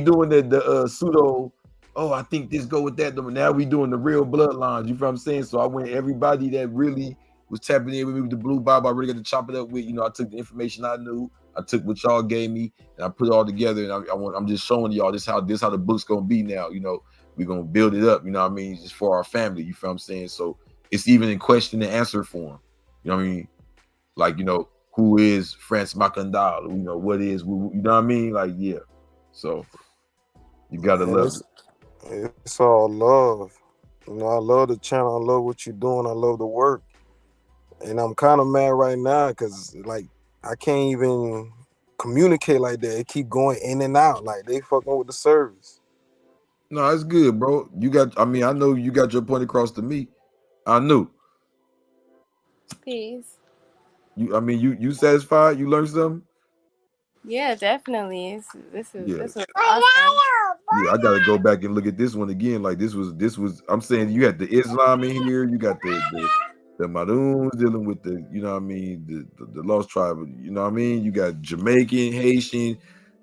doing the pseudo, oh, I think this go with that. Now we doing the real bloodlines. You know what I'm saying? So I went everybody that really was tapping in with me with the Blue Bible. I really got to chop it up with. You know, I took the information I knew. I took what y'all gave me, and I put it all together. And I'm just showing y'all this how the book's gonna be now. You know, we're gonna build it up. You know what I mean? Just for our family. You feel what I'm saying? So it's even in question and answer form. You know what I mean? Like, you know, who is François Mackandal? You know, what is, you know what I mean? Like, yeah. So you gotta love it. It's all love. You know, I love the channel. I love what you're doing. I love the work. And I'm kind of mad right now because, like, I can't even communicate like that. It keep going in and out. Like, they fucking with the service. No, it's good, bro. I know you got your point across to me. I knew. Peace. You satisfied? You learned something? Yeah, definitely. This is awesome. Yeah, I gotta go back and look at this one again. Like this was. I'm saying you had the Islam in here. You got the Maroons dealing with the, you know what I mean, the lost tribe. You know what I mean. You got Jamaican, Haitian.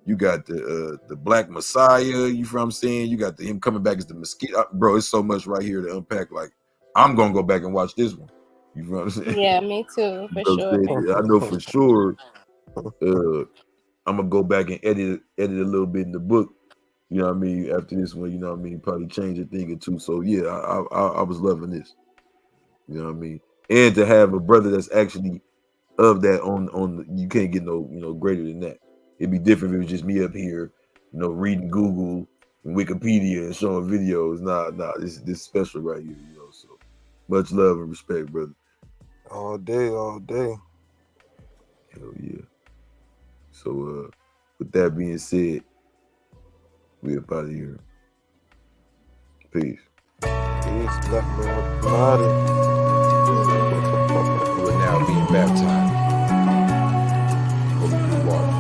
You got the Black Messiah. You feel what I'm saying? You got him coming back as the mosquito. Bro, it's so much right here to unpack. Like I'm gonna go back and watch this one. You know what I'm saying? Yeah, me too, for sure. I know for sure. I'm gonna go back and edit a little bit in the book. You know what I mean? After this one, you know what I mean? Probably change a thing or two. So yeah, I was loving this. You know what I mean? And to have a brother that's actually of that on you can't get no, you know, greater than that. It'd be different if it was just me up here, you know, reading Google and Wikipedia and showing videos. Nah, this special right here, you know. So much love and respect, brother. All day. Hell yeah. So with that being said, we up out of here. Peace. Peace, Black man. You are now being baptized. Over the water.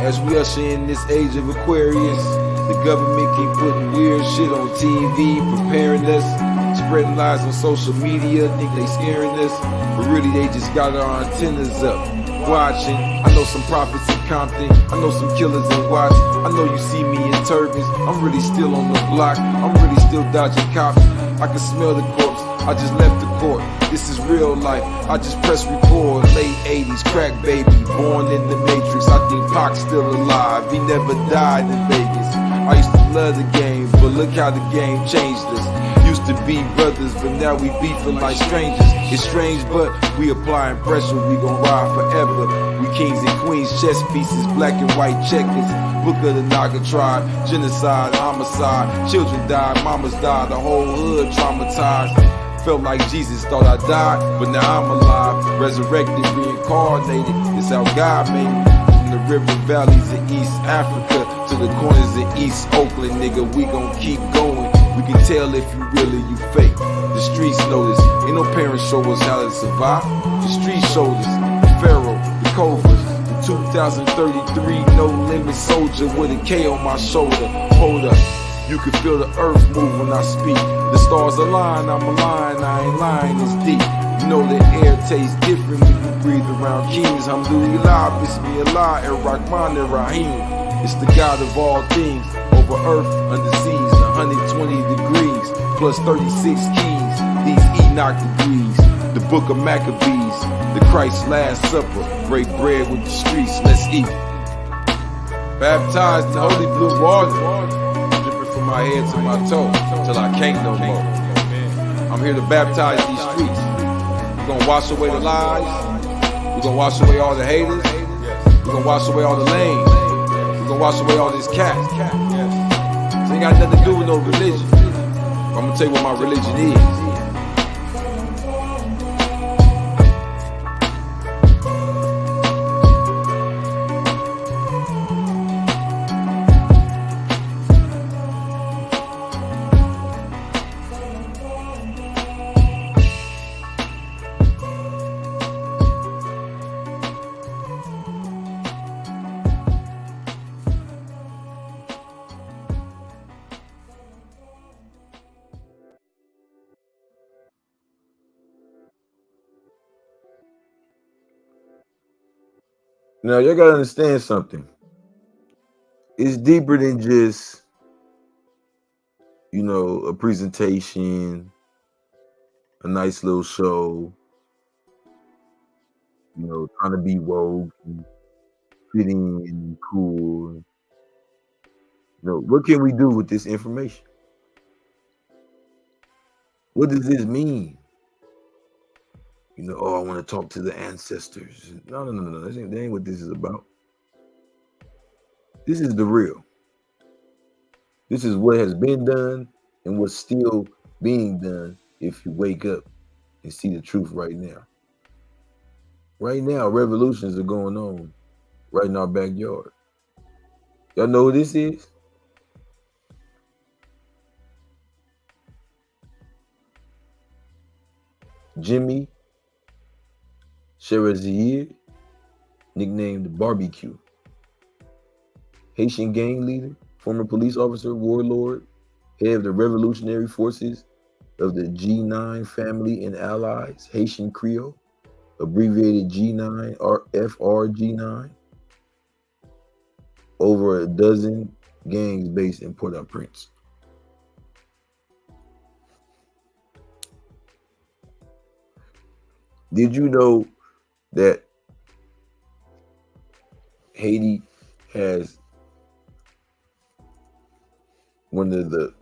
As we usher in this age of Aquarius, the government keep putting weird shit on TV, preparing us, spreading lies on social media, think they scaring us, but really they just got our antennas up, watching. I know some prophets in Compton, I know some killers in Watts, I know you see me in turbans, I'm really still on the block, I'm really still dodging cops, I can smell the corpse, I just left the court, this is real life, I just press record, late 80s, crack baby, born in the Matrix, I think Pac's still alive, he never died in Vegas, I used to love the game, but look how the game changed us, used to be brothers, but now we beefing like strangers, it's strange, but we applying pressure, we gon' ride forever, we kings and queens, chess pieces, black and white checkers, book of the Naga tribe, genocide, homicide, children died, mamas died, the whole hood traumatized. Felt like Jesus, thought I died, but now I'm alive, resurrected, reincarnated, it's how God made me. From the river valleys of East Africa to the corners of East Oakland, nigga, we gon' keep going. We can tell if you real or you fake. The the streets notice. Ain't no parents show us how to survive. The streets showed us. The Pharaoh, the Cobras, the 2033 no limit soldier with a K on my shoulder. Hold up, you can feel the earth move when I speak. The stars align, I'm aligned, I ain't lying, it's deep. You know the air tastes different when you breathe around kings. Alhamdulillah, Bismillah, Ar-Rahman, Ar-Rahim. It's the God of all things, over earth, under seas, 120 degrees, plus 36 keys, these Enoch degrees, the book of Maccabees, the Christ's Last Supper, break bread with the streets, let's eat. Baptized in holy blue water, dripping from my head to my toe, till I can't no more. I'm here to baptize these streets. We're gonna wash away the lies, we're gonna wash away all the haters, we're gonna wash away all the lanes. We're gonna wash away all this cat. So it ain't got nothing to do with no religion. I'm gonna tell you what my religion is. Now, y'all gotta understand something. It's deeper than just, a presentation, a nice little show, trying to be woke and fitting and cool. What can we do with this information? What does this mean? I want to talk to the ancestors. No. That ain't what this is about. This is the real. This is what has been done and what's still being done if you wake up and see the truth right now. Right now, revolutions are going on right in our backyard. Y'all know who this is? Jimmy Cherizier, nicknamed Barbecue. Haitian gang leader, former police officer, warlord, head of the revolutionary forces of the G9 family and allies, Haitian Creole, abbreviated G9 or FRG9. Over a dozen gangs based in Port-au-Prince. Did you know that Haiti has one of the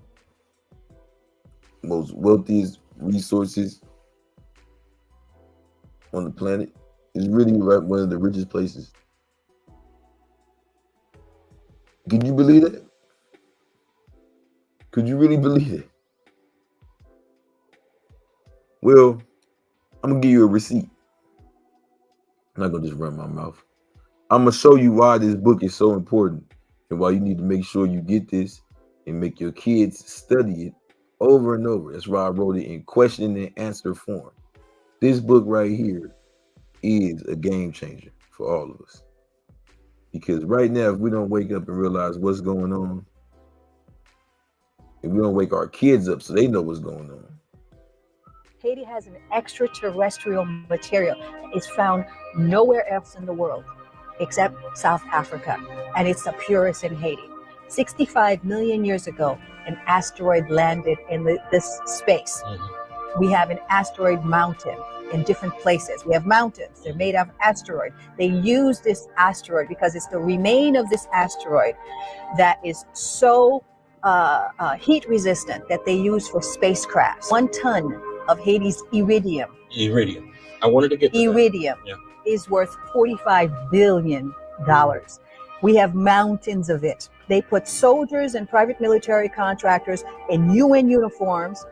most wealthiest resources on the planet? It's really one of the richest places. Can you believe that? Could you really believe it? Well, I'm gonna give you a receipt. I'm not gonna just run my mouth. I'm gonna show you why this book is so important and why you need to make sure you get this and make your kids study it over and over. That's why I wrote it in question and answer form. This book right here is a game changer for all of us. Because right now, if we don't wake up and realize what's going on, if we don't wake our kids up so they know what's going on. Haiti has an extraterrestrial material. It's found nowhere else in the world except South Africa, and it's the purest in Haiti. 65 million years ago, an asteroid landed in this space. We have an asteroid mountain in different places. We have mountains, they're made of asteroid. They use this asteroid because it's the remain of this asteroid that is so heat resistant that they use for spacecrafts. 1 ton of Haiti's iridium. Iridium. I wanted to get to iridium is worth $45 billion. We have mountains of it. They put soldiers and private military contractors in UN uniforms.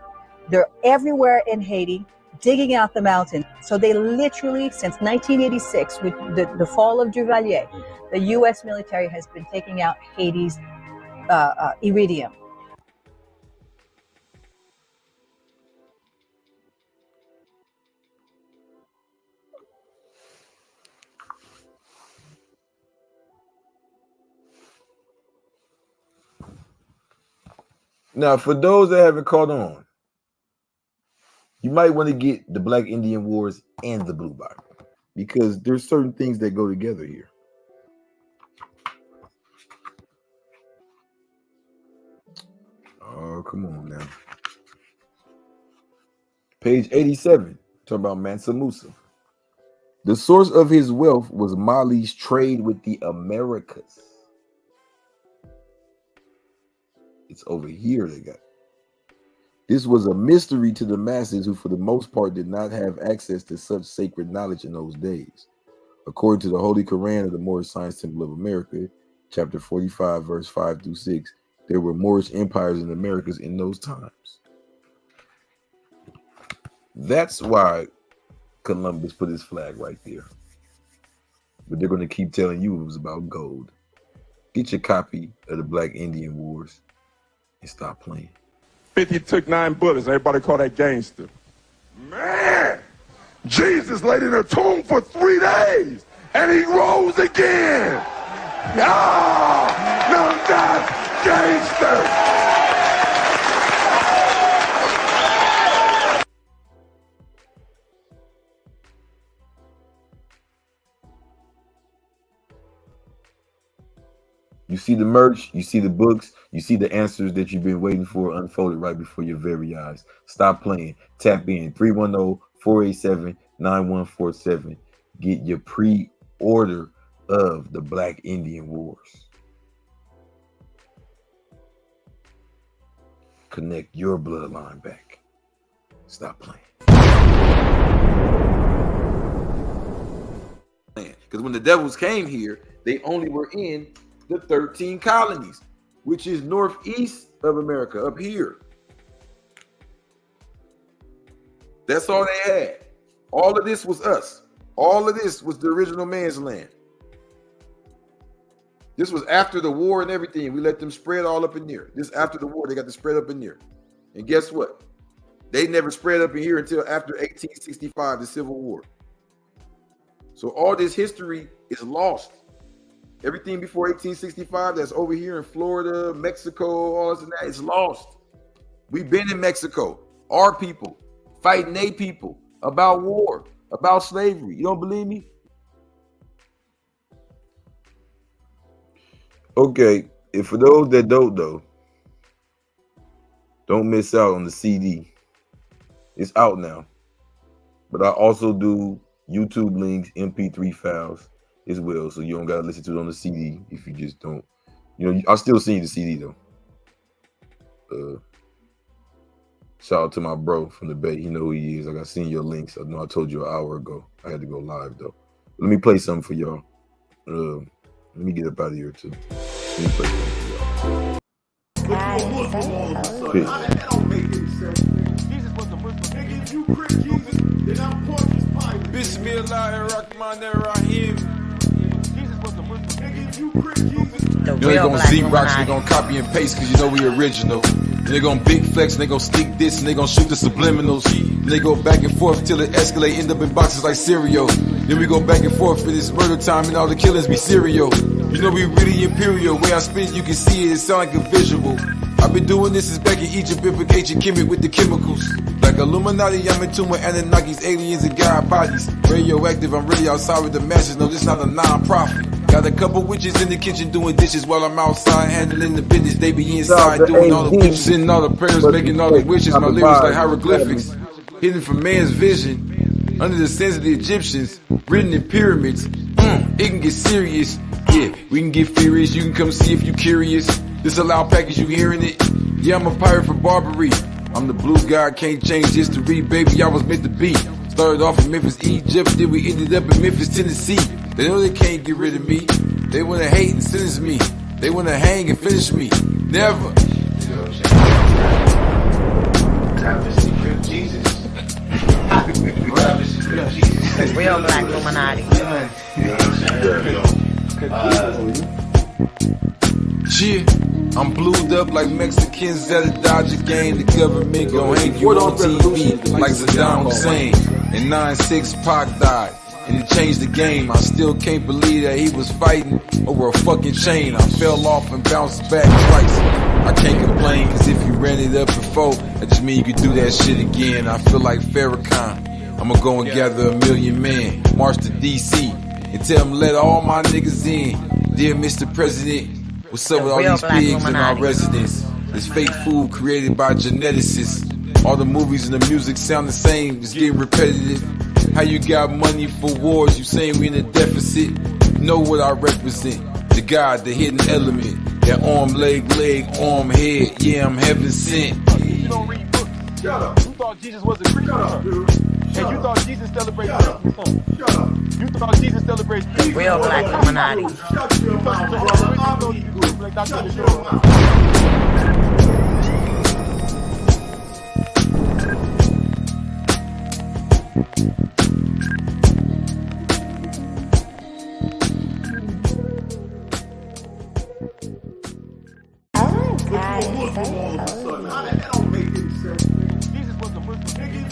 They're everywhere in Haiti, digging out the mountain. So they literally, since 1986, with the fall of Duvalier, the U.S. military has been taking out Haiti's iridium. Now, for those that haven't caught on, you might want to get the Black Indian Wars and the Blue Bible because there's certain things that go together here. Oh, come on now. Page 87, talking about Mansa Musa. The source of his wealth was Mali's trade with the Americas. It's over here they got. This was a mystery to the masses who, for the most part, did not have access to such sacred knowledge in those days. According to the Holy Quran of the Moorish Science Temple of America, chapter 45, verse 5 through 6, there were Moorish empires in the Americas in those times. That's why Columbus put his flag right there. But they're going to keep telling you it was about gold. Get your copy of the Black Indian Wars and stop playing. 50 took 9 bullets. Everybody call that gangster. Man, Jesus laid in a tomb for 3 days and he rose again. No, that's gangster. You see the merch, you see the books, you see the answers that you've been waiting for unfolded right before your very eyes. Stop playing. Tap in 310-487-9147. Get your pre-order of the Black Indian Wars. Connect your bloodline back. Stop playing. Because when the devils came here, they only were in the 13 colonies, which is northeast of America, up here. That's all they had. All of this was us. All of this was the original man's land. This was after the war and everything. We let them spread all up in there. This after the war, they got to spread up in there. And guess what? They never spread up in here until after 1865, the Civil War. So all this history is lost. Everything before 1865 that's over here in Florida, Mexico, all this and that is lost. We've been in Mexico, our people, fighting their people about war, about slavery. You don't believe me? Okay, if for those that don't know, don't miss out on the CD. It's out now. But I also do YouTube links, MP3 files as well, so you don't gotta listen to it on the CD if you just don't. You know, I'll still send you the CD though. Shout out to my bro from the Bay. He know who he is. Like I seen your links. I know I told you an hour ago. I had to go live though. Let me play something for y'all. Let me get up out of here too. Let me play something for y'all. The You know, they real gonna black Z-Rocks, they Illuminati. gonna copy and paste because you know we original. And they gonna big flex and they gonna stick this and they gonna shoot the subliminals. And they go back and forth till it escalate, end up in boxes like cereal. Then we go back and forth for this murder time and all the killings be serial. You know we really imperial. Way I spit it, you can see it sound like a visual. I've been doing this since back in Egypt, biblical ancient Kemet with the chemicals. Like Illuminati, I'm in tune with Anunnakis, aliens, and God bodies. Radioactive, I'm really outside with the masses. No, this not a non-profit. Got a couple witches in the kitchen doing dishes while I'm outside handling the business. They be inside doing all the witches and all the prayers, making all the wishes. My lyrics like hieroglyphics, hidden from man's vision. Under the sands of the Egyptians, written in pyramids. It can get serious. Yeah, we can get furious. You can come see if you curious. This a loud package, you hearing it? Yeah, I'm a pirate from Barbary. I'm the blue guy, can't change history. Baby, I was meant to be. Started off in Memphis, Egypt, then we ended up in Memphis, Tennessee. They know they can't get rid of me. They wanna hate and sentence me. They wanna hang and finish me. Never. Real black Illuminati. Yeah, I'm blued up like Mexicans at a Dodger game. The government gon' hang you on TV like Saddam Hussein. In 9-6, Pac died. and it changed the game. I still can't believe that he was fighting over a fucking chain. I fell off and bounced back twice. I can't complain, cause if you ran it up before, that just mean you could do that shit again. I feel like Farrakhan. I'ma go and gather 1 million men, march to DC, and tell them let all my niggas in. Dear Mr. President, what's up with all these pigs in our residence? This fake food created by geneticists. All the movies and the music sound the same, it's getting repetitive. How you got money for wars, you saying we in a deficit? You know what I represent, the God, the hidden element. That arm, leg, arm, head, yeah, I'm heaven sent. You don't read books. Shut up. You thought Jesus was a Christian. Shut up, dude. And you thought Jesus celebrates Christmas. Shut up. You thought Jesus celebrates Christmas. Real black Illuminati. Shut your mouth, brother. I know you do.